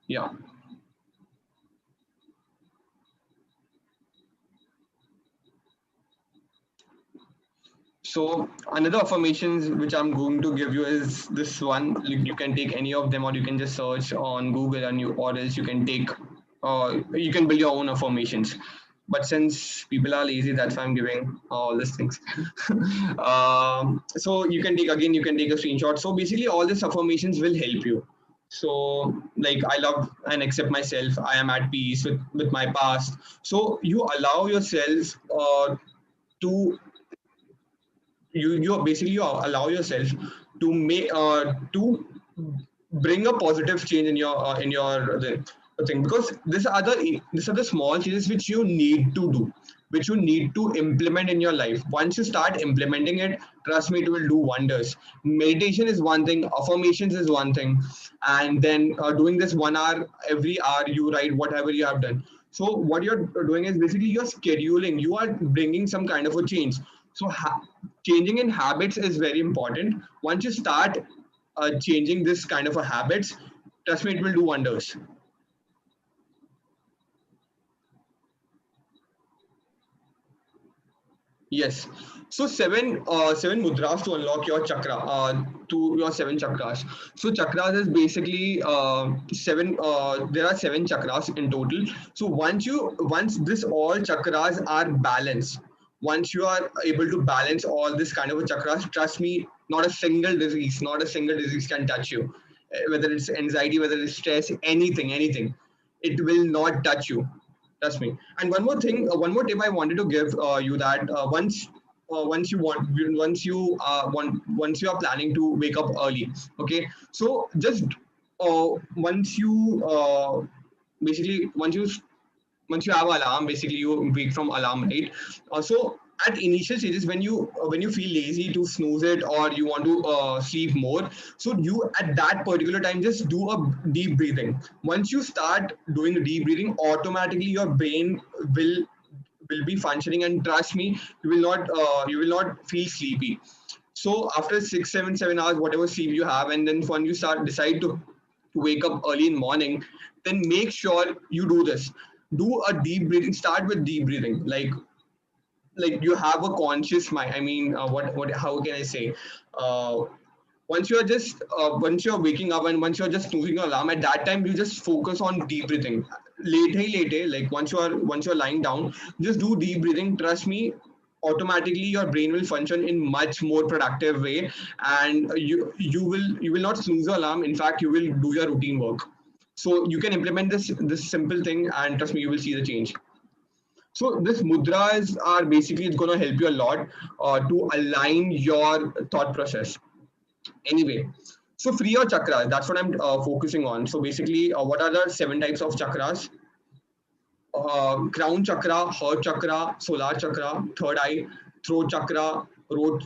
Yeah. So another affirmations which I'm going to give you is this one. You can take any of them, or you can just search on Google, and or else you can take, you can build your own affirmations. But since people are lazy, that's why I'm giving all these things. So you can take, again, you can take a screenshot. So basically, all these affirmations will help you. So like, I love and accept myself. I am at peace with my past. So you allow yourself to you basically you allow yourself to make to bring a positive change in your thing, because these are the small changes which you need to do, which you need to implement in your life. Once you start implementing it, trust me, it will do wonders. Meditation is one thing, affirmations is one thing, and then doing this 1 hour every hour, you write whatever you have done. So what you're doing is basically you're scheduling, you are bringing some kind of a change. So changing in habits is very important. Once you start changing this kind of a habits, trust me, it will do wonders. Yes. So seven mudras to unlock your chakra, to your 7 chakras. So chakras is basically seven. There are 7 chakras in total. So once this all chakras are balanced, once you are able to balance all this kind of a chakras, trust me, not a single disease can touch you. Whether it's anxiety, whether it's stress, anything, it will not touch you. Trust me. And one more thing, one more tip I wanted to give you, that once you are planning to wake up early, okay. So just once you basically once you have alarm, basically you wake from alarm, right? So at initial stages, when you feel lazy to snooze it, or you want to sleep more, so you at that particular time just do a deep breathing. Once you start doing deep breathing, automatically your brain will be functioning, and trust me, you will not feel sleepy. So after 6 7 7 hours, whatever sleep you have, and then when you decide to wake up early in morning, then make sure you do this. Do a deep breathing. Start with deep breathing. Like you have a conscious mind. I mean, what how can I say? Uh, once you're waking up, and once you're just snoozing your alarm, at that time you just focus on deep breathing. Later, like once you're lying down, just do deep breathing. Trust me, automatically your brain will function in much more productive way, and you will not snooze your alarm. In fact, you will do your routine work. So you can implement this simple thing, and trust me, you will see the change. So this mudras are basically going to help you a lot to align your thought process. Anyway, so free your chakra. That's what I'm focusing on. So basically, what are the 7 types of chakras? Crown chakra, heart chakra, solar chakra, third eye, throat chakra, root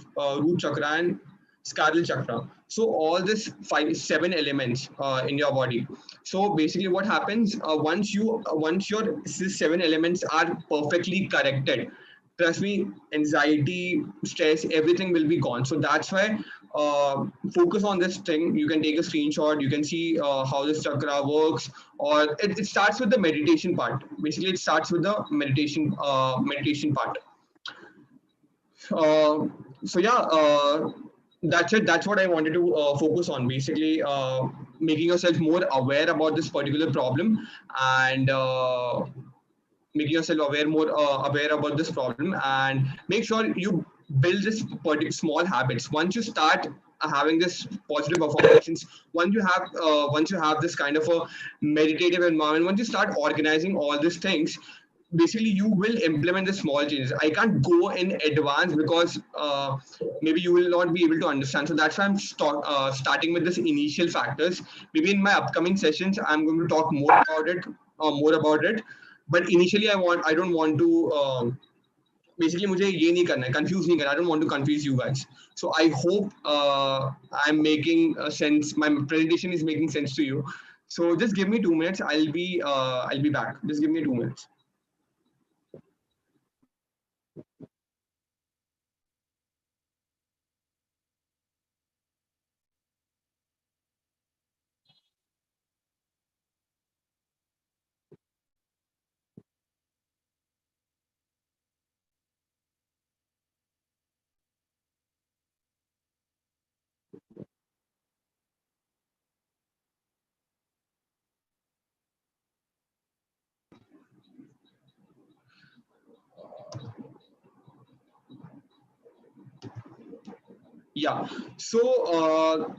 chakra, and sacral chakra. So all these 7 elements in your body. So basically, what happens once your 7 elements are perfectly corrected, trust me, anxiety, stress, everything will be gone. So that's why focus on this thing. You can take a screenshot, you can see how this chakra works, or it starts with the meditation part. Basically, it starts with the meditation part. So yeah, that's it. That's what I wanted to focus on. Basically, making yourself more aware about this particular problem, and making yourself aware about this problem, and make sure you build this particular small habits. Once you start having this positive affirmations, once you have this kind of a meditative environment, once you start organizing all these things, basically you will implement the small changes. I can't go in advance because maybe you will not be able to understand. So that's why I'm starting with this initial factors. Maybe in my upcoming sessions I'm going to talk more about it. But initially I don't want to basically मुझे ये नहीं करना है, confuse नहीं करना. I don't want to confuse you guys. So I hope I'm making sense. My presentation is making sense to you. So just give me 2 minutes. I'll be back. Just give me 2 minutes. Yeah, so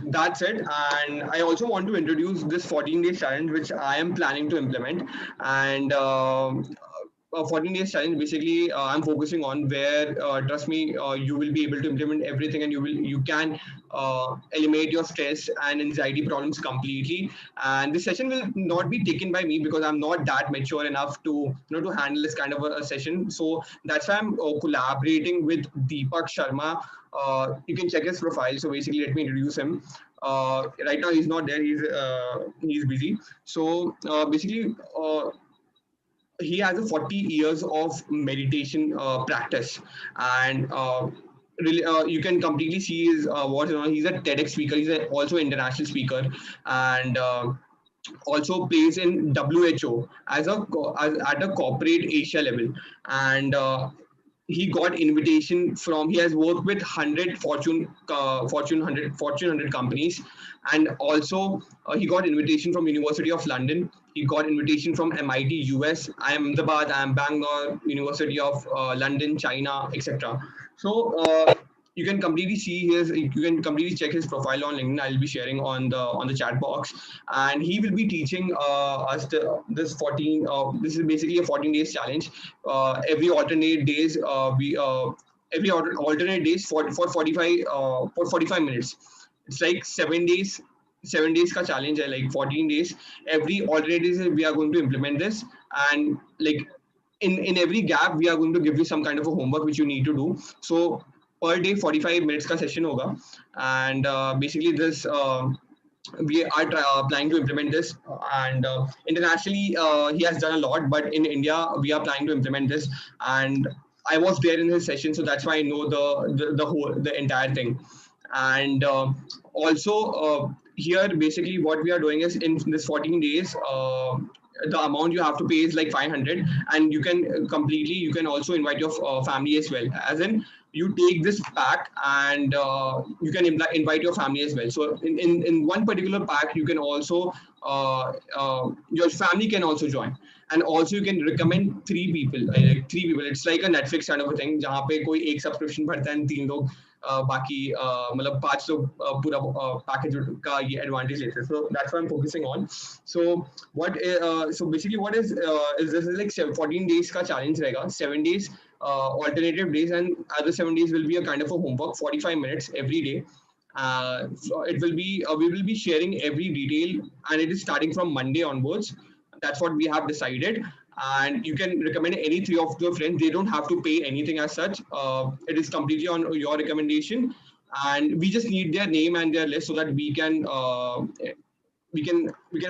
that's it. And I also want to introduce this 14 days challenge, which I am planning to implement. And a 14 days challenge, basically, I'm focusing on where, trust me, you will be able to implement everything, and you can eliminate your stress and anxiety problems completely. And this session will not be taken by me because I'm not that mature enough to to handle this kind of a session. So that's why I'm collaborating with Deepak Sharma. You can check his profile. So basically, let me introduce him. Right now, he's not there. He's busy. So basically, he has a 40 years of meditation practice, and really, you can completely see his what he's a TEDx speaker. He's also an international speaker, and also plays in WHO as at a corporate Asia level, and he got invitation from, he has worked with 100 Fortune 100 companies, and also he got invitation from University of London. He got invitation from MIT US, Ahmedabad, Bangalore, University of London, China, etc. So you can completely see you can completely check his profile on LinkedIn. I'll be sharing on the chat box, and he will be teaching us this 14. This is basically a 14 days challenge. Every alternate days, we alternate days for 45 minutes. It's like 7 days. 7 days ka challenge hai, like 14 days. Every alternate days we are going to implement this, and like in every gap we are going to give you some kind of a homework which you need to do. So per day 45 minutes ka session hoga, and basically this we are planning to implement this, and internationally he has done a lot, but in India we are planning to implement this. And I was there in his session, so that's why I know the entire thing. And also here basically what we are doing is, in this 14 days, the amount you have to pay is like 500, and you can completely, you can also invite your family as well, as in you take this pack, and you can invite your family as well. So in one particular pack you can also your family can also join, and also you can recommend three people. It's like a Netflix kind of a thing, जहाँ पे कोई एक subscription भरता है, तीन लोग बाकी मतलब 5 लोग पूरा पैकेज का ये एडवांटेज लेते हैं. So that's what I'm focusing on. So so basically what is this is like 14 days का challenge रहेगा, 7 days alternative days, and other 7 days will be a kind of a homework, 45 minutes every day. So it will be we will be sharing every detail, and it is starting from Monday onwards. That's what we have decided, and you can recommend any three of your friends. They don't have to pay anything as such. It is completely on your recommendation, and we just need their name and their list so that we can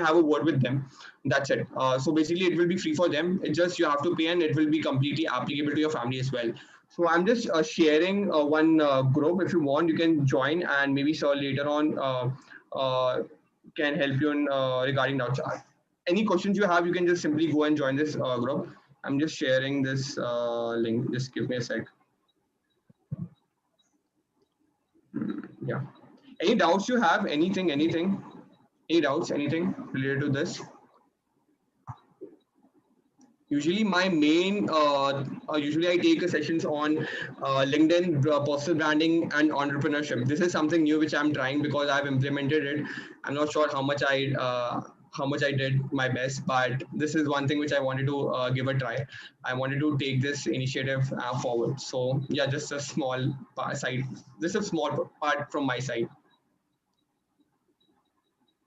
have a word with them. That's it. So basically it will be free for them. It's just you have to pay, and it will be completely applicable to your family as well. So I'm just sharing one group. If you want, you can join, and maybe sir later on can help you in regarding doubts. Any questions you have, you can just simply go and join this group. I'm just sharing this link. Just give me a sec. Yeah. Any doubts you have? Anything? Any doubts? Anything related to this? Usually my main, usually I take sessions on LinkedIn, personal branding and entrepreneurship. This is something new which I'm trying because I've implemented it. I'm not sure how much I did my best, but this is one thing which I wanted to give a try. I wanted to take this initiative forward. So yeah, just a small side. This is a small part from my side.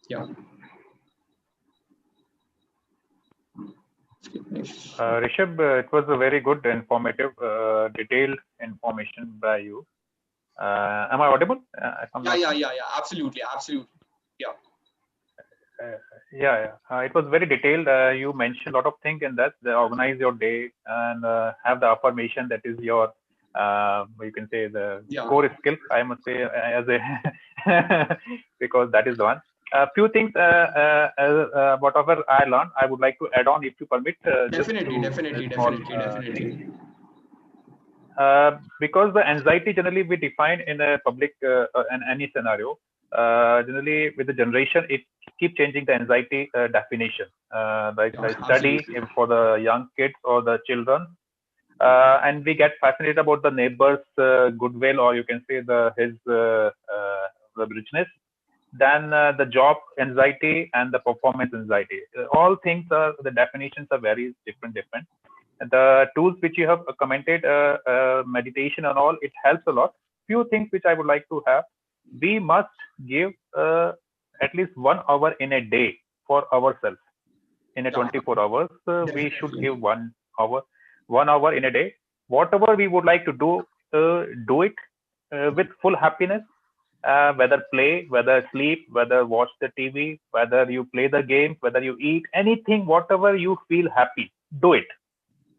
Yeah. Rishabh, it was a very good, informative, detailed information by you. Am I audible? If I'm not Yeah. Absolutely. Yeah. It was very detailed. You mentioned a lot of things in that. Organize your day and have the affirmation that is your, you can say, the core skill. I must say, as a because that is the one. A few things, whatever I learned, I would like to add on, if you permit. Definitely. Because the anxiety generally we define in a public and any scenario. Generally, with the generation, it keep changing the anxiety definition. Like I study for the young kids or the children, and we get fascinated about the neighbor's goodwill, or you can say his the richness. Then the job anxiety and the performance anxiety. All things are, the definitions are very different. The tools which you have commented, meditation and all, it helps a lot. Few things which I would like to have. We must give at least 1 hour in a day for ourselves. In a 24 hours, we should give 1 hour. 1 hour in a day. Whatever we would like to do it with full happiness. Whether play, whether sleep, whether watch the TV, whether you play the game, whether you eat, anything, whatever you feel happy, do it.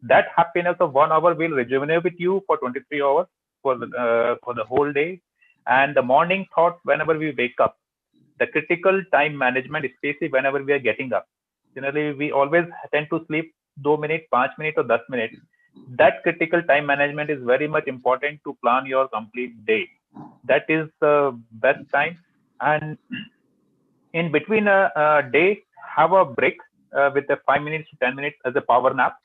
That happiness of 1 hour will rejuvenate with you for 23 hours for the whole day. And the morning thought, whenever we wake up, the critical time management, especially whenever we are getting up. Generally, we always tend to sleep 2 minutes, 5 minutes or 10 minutes. That critical time management is very much important to plan your complete day. That is the best time. And in between a day, have a break with a 5 minutes to 10 minutes as a power nap.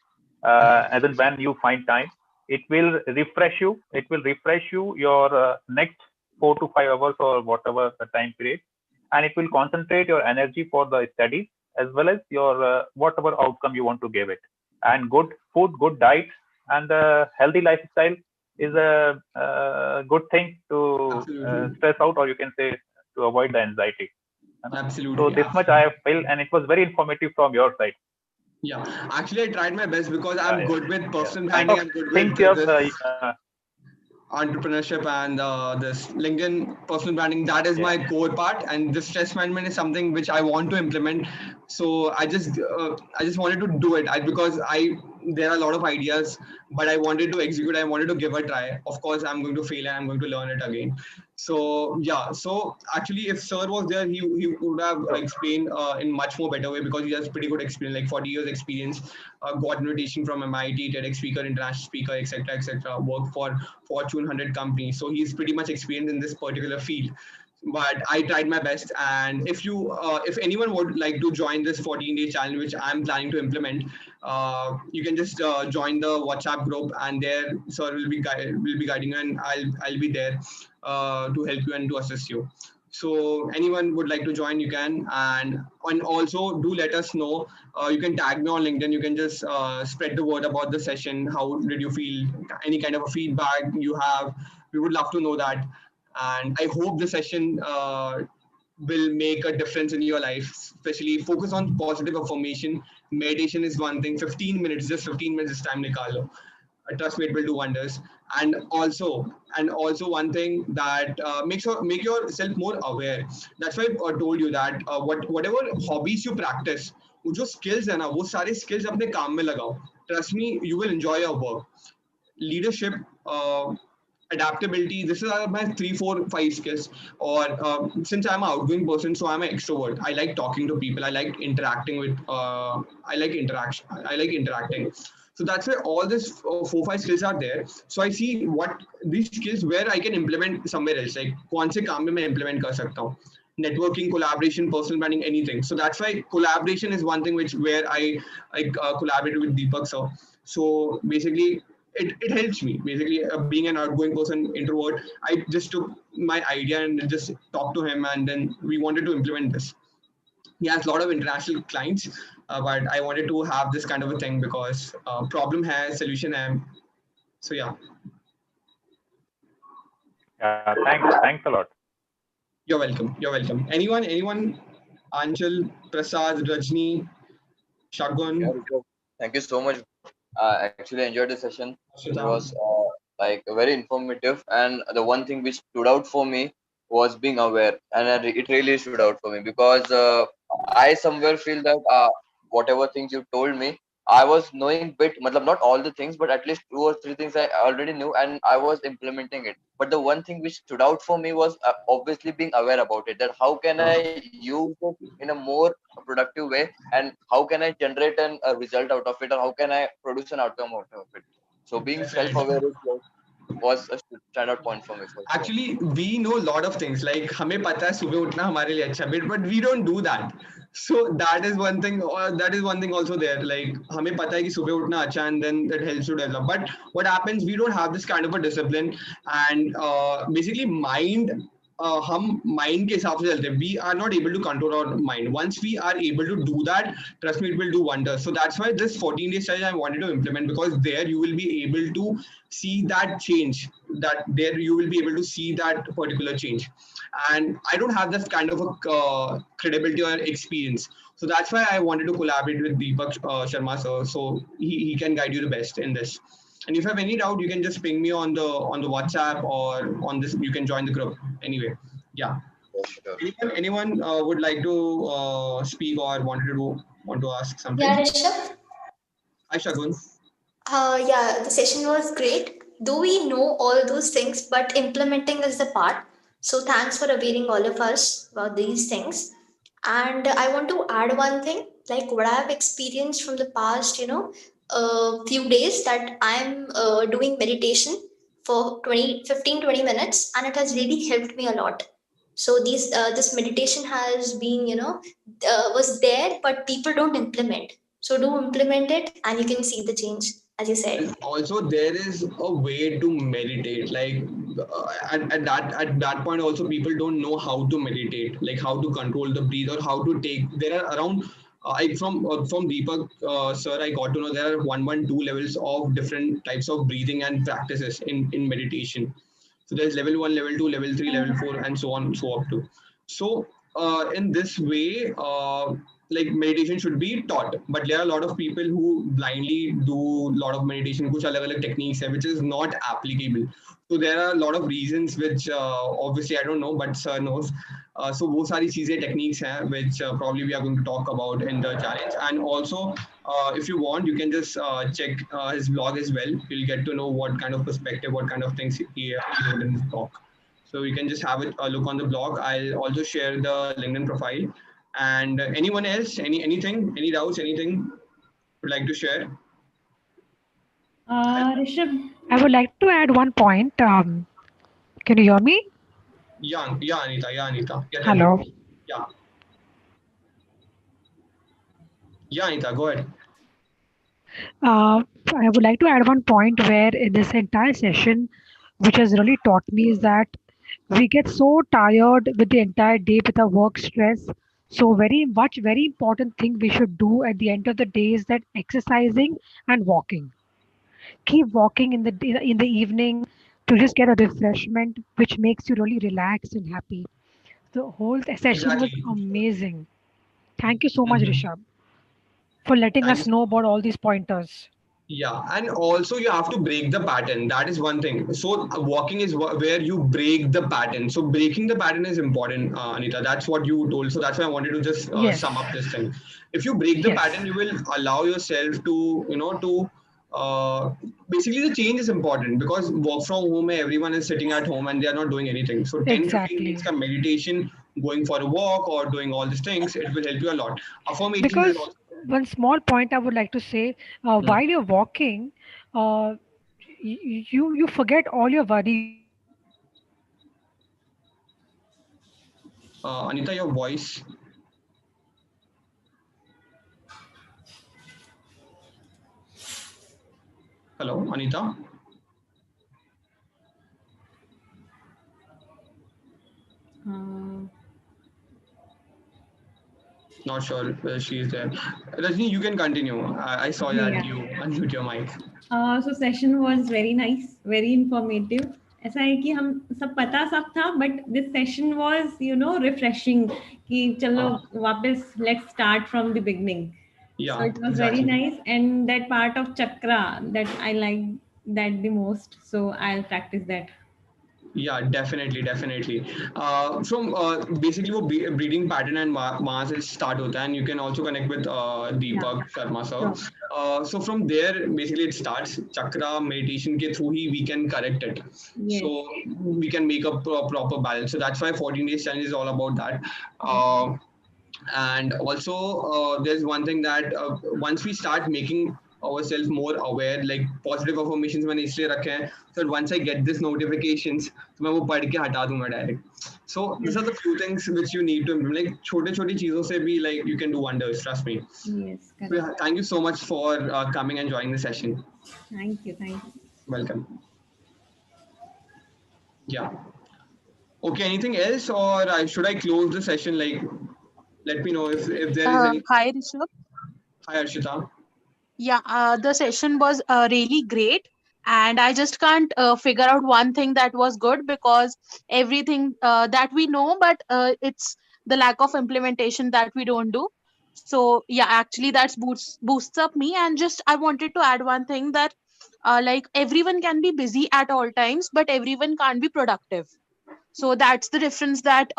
As in when you find time, it will refresh you. It will refresh you your next 4 to 5 hours or whatever the time period, and it will concentrate your energy for the studies as well as your whatever outcome you want to give it. And good food, good diet, and a healthy lifestyle is a good thing to stress out, or you can say to avoid the anxiety. Absolutely. So this much I have felt, and it was very informative from your side. Yeah, actually, I tried my best because I'm good with personal branding. I'm good with entrepreneurship and this LinkedIn personal branding. That is my core part, and the stress management is something which I want to implement. So I just wanted to do it because there are a lot of ideas, but I wanted to execute. I wanted to give a try. Of course, I'm going to fail and I'm going to learn it again. So yeah, so actually, if Sir was there, he would have explained in much more better way because he has pretty good experience, like 40 years experience, got invitation from MIT, TEDx speaker, international speaker, etc. Worked for Fortune 100 companies, so he's pretty much experienced in this particular field. But I tried my best, and if anyone would like to join this 14-day challenge, which I'm planning to implement, you can just join the WhatsApp group, and there Sir will be guiding you, and I'll be there to help you and to assist you. So anyone would like to join, you can, and also do let us know. You can tag me on LinkedIn. You can just spread the word about the session. How did you feel? Any kind of a feedback you have, we would love to know that. And I hope the session will make a difference in your life. Especially focus on positive affirmation. Meditation is one thing. 15 minutes, just 15 minutes this time, nikalo. Trust me, it will do wonders. And also one thing that make yourself more aware. That's why I told you that whatever hobbies you practice, वो जो skills है ना, वो सारे skills अपने काम में लगाओ. Trust me, you will enjoy your work. Leadership, adaptability, this is my 3, 4, 5 skills. Or since I'm an outgoing person, so I'm an extrovert. I like talking to people. I like interacting with I like interacting. So that's why all these 4, 5 skills are there. So I see what these skills where I can implement somewhere else. Like कौन से काम में मैं implement कर सकता हूँ. Networking, collaboration, personal branding, anything. So that's why collaboration is one thing where I collaborated with Deepak sir. So basically, it helps me. Basically, being an outgoing person, introvert, I just took my idea and just talked to him, and then we wanted to implement this. He has a lot of international clients, but I wanted to have this kind of a thing because problem has solution and so yeah. Thanks a lot. You're welcome. Anyone? Anshul, Prasad, Rajni, Shagun. Thank you so much. I actually enjoyed the session. It was like very informative, and the one thing which stood out for me was being aware, and it really stood out for me because I somewhere feel that whatever things you told me, I was knowing bit, matlab not all the things, but at least 2 or 3 things I already knew, and I was implementing it. But the one thing which stood out for me was obviously being aware about it. That how can I use it in a more productive way, and how can I generate a result out of it, or how can I produce an outcome out of it. So being self-aware was a standout point for me for sure. Actually, we know a lot of things. Like हमें पता है सुबह उठना हमारे लिए अच्छा है, but we don't do that. So that is one thing. That is one thing also there. Like हमें पता है कि सुबह उठना अच्छा है, and then that helps to develop. But what happens? We don't have this kind of a discipline, and basically mind. हम mind के हिसाब से चलते हैं. We are not able to control our mind. Once we are able to do that, trust me, it will do wonders. So that's why this 14-day challenge I wanted to implement, because there you will be able to see that change. That there you will be able to see that particular change. And I don't have this kind of a credibility or experience. So that's why I wanted to collaborate with Deepak Sharma sir. So he can guide you the best in this. And if you have any doubt, you can just ping me on the WhatsApp, or on this. You can join the group anyway. Yeah. Sure. Anyone would like to speak or want to ask something? Yeah, Rishabh. Hi, Shagun. Yeah, the session was great. Though we know all those things, but implementing is the part. So thanks for awaiting all of us about these things. And I want to add one thing, like what I have experienced from the past, few days, that I'm doing meditation for 15-20 minutes, and it has really helped me a lot. So this meditation has been, was there, but people don't implement. So do implement it, and you can see the change, as you said. Also, there is a way to meditate. Like at that point, also people don't know how to meditate, like how to control the breathe, or how to take. There are around. From Deepak sir, I got to know there are 1, 1, 2 levels of different types of breathing and practices in meditation. So there's level 1, level 2, level 3, level 4, and so on, so up to. So in this way, like meditation should be taught, but there are a lot of people who blindly do a lot of meditation, kuch alag techniques hai, which is not applicable. So there are a lot of reasons which obviously I don't know, but sir knows. So wo sari cheezein techniques hain, which probably we are going to talk about in the challenge. And also, if you want, you can just check his blog as well. You'll get to know what kind of perspective, what kind of things he wrote in his talk. So you can just have a look on the blog. I'll also share the LinkedIn profile. And anyone else, anything, any doubts, anything would like to share? Rishabh, I would like to add one point. Can you hear me? Yeah, Anita. Yeah, Hello. Yeah, Anita, go ahead. I would like to add one point where in this entire session, which has really taught me, is that we get so tired with the entire day with our work stress. So very important thing we should do at the end of the day is that exercising and walking. Keep walking in the evening to just get a refreshment, which makes you really relaxed and happy. The whole session was amazing. Thank you so much, Rishabh, for letting us know about all these pointers. Yeah, and also you have to break the pattern. That is one thing. So walking is where you break the pattern. So breaking the pattern is important, Anita. That's what you told. So that's why I wanted to just Yes. sum up this thing. If you break the Yes. pattern, you will allow yourself to basically the change is important, because work from home, everyone is sitting at home and they are not doing anything. So 10-15 Exactly. minutes of meditation, going for a walk or doing all these things, it will help you a lot. Affirmation Because is also one small point I would like to say, while you're walking, you forget all your worries. Anita, your voice. Hello, Anita. Not sure whether she is there. Rajni, you can continue. I saw that Yeah. you unmute your mic. So session was very nice, very informative. ऐसा है कि हम सब था, but this session was, refreshing कि चलो वापस let's start from the beginning. Yeah, So it was exactly. very nice. And that part of chakra, that I like that the most. So I'll practice that. Yeah, definitely. From basically वो breeding pattern and वहाँ से start होता है, and you can also connect with Yeah. Deepak Sharma sir. Sure. So from there, basically it starts. Chakra meditation के through he we can correct it. Yes. So we can make a proper balance. So that's why 14 days challenge is all about that. And also there's one thing that once we start making ourselves more aware, like positive affirmations मैंने इसलिए रखे हैं, so once I get this notifications तो मैं वो पढ़ के हटा दूंगा direct. So these are the few things which you need to implement. Like छोटे चीजों से भी like you can do wonders, trust me. Yes, So, correct. thank you so much for coming and joining the session. Thank you. Welcome. Yeah. Okay, anything else, or should I close the session? Like, let me know if there is any. Hi, Rishabh. Hi, Arshita. Yeah, the session was really great. And I just can't figure out one thing that was good, because everything that we know, but it's the lack of implementation that we don't do. So yeah, actually that's boosts up me. And just I wanted to add one thing, that like everyone can be busy at all times, but everyone can't be productive. So that's the difference, that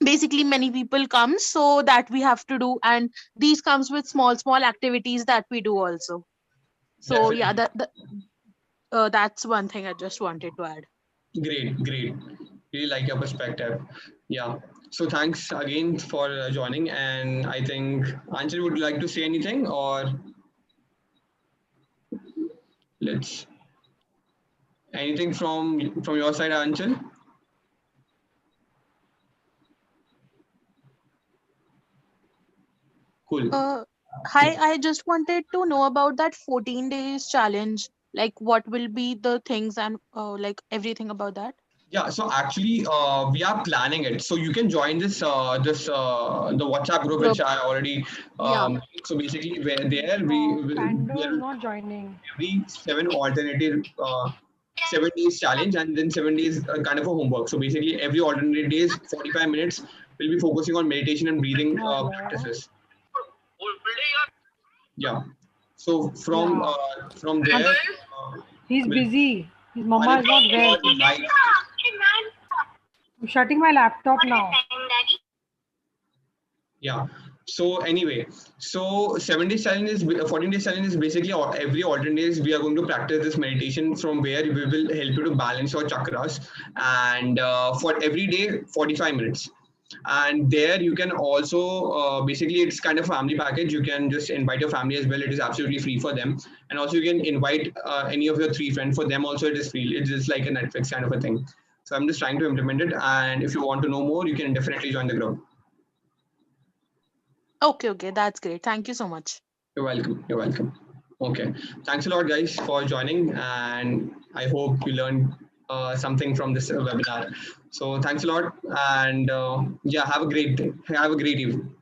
basically many people come, so that we have to do, and these comes with small activities that we do also. So yeah, that's one thing I just wanted to add. Great. Really like your perspective. Yeah. So thanks again for joining. And I think Anchal, would you like to say anything, or let's anything from your side, Anchal? Cool. Hi, I just wanted to know about that 14 days challenge. Like, what will be the things, and like everything about that? Yeah, so actually, we are planning it. So you can join this the WhatsApp group which I already. Yeah. So basically, where there we Pando are is not joining. every 7 days challenge, and then 7 days kind of a homework. So basically, every alternate days, 45 minutes, we'll be focusing on meditation and breathing practices. Yeah. So from there, He's busy. His mama is not well. I'm shutting my laptop now. Yeah. So anyway, so 7 days challenge is 14 days challenge is basically every alternate days we are going to practice this meditation, from where we will help you to balance your chakras, and for every day 45 minutes. And there you can also basically it's kind of family package. You can just invite your family as well. It is absolutely free for them. And also you can invite any of your 3 friends. For them also it is free. It's just like a Netflix kind of a thing. So I'm just trying to implement it. And if you want to know more, you can definitely join the group. Okay, that's great. Thank you so much. You're welcome. Okay. Thanks a lot, guys, for joining. And I hope you learned something from this webinar. So thanks a lot. And yeah, have a great day. Have a great evening.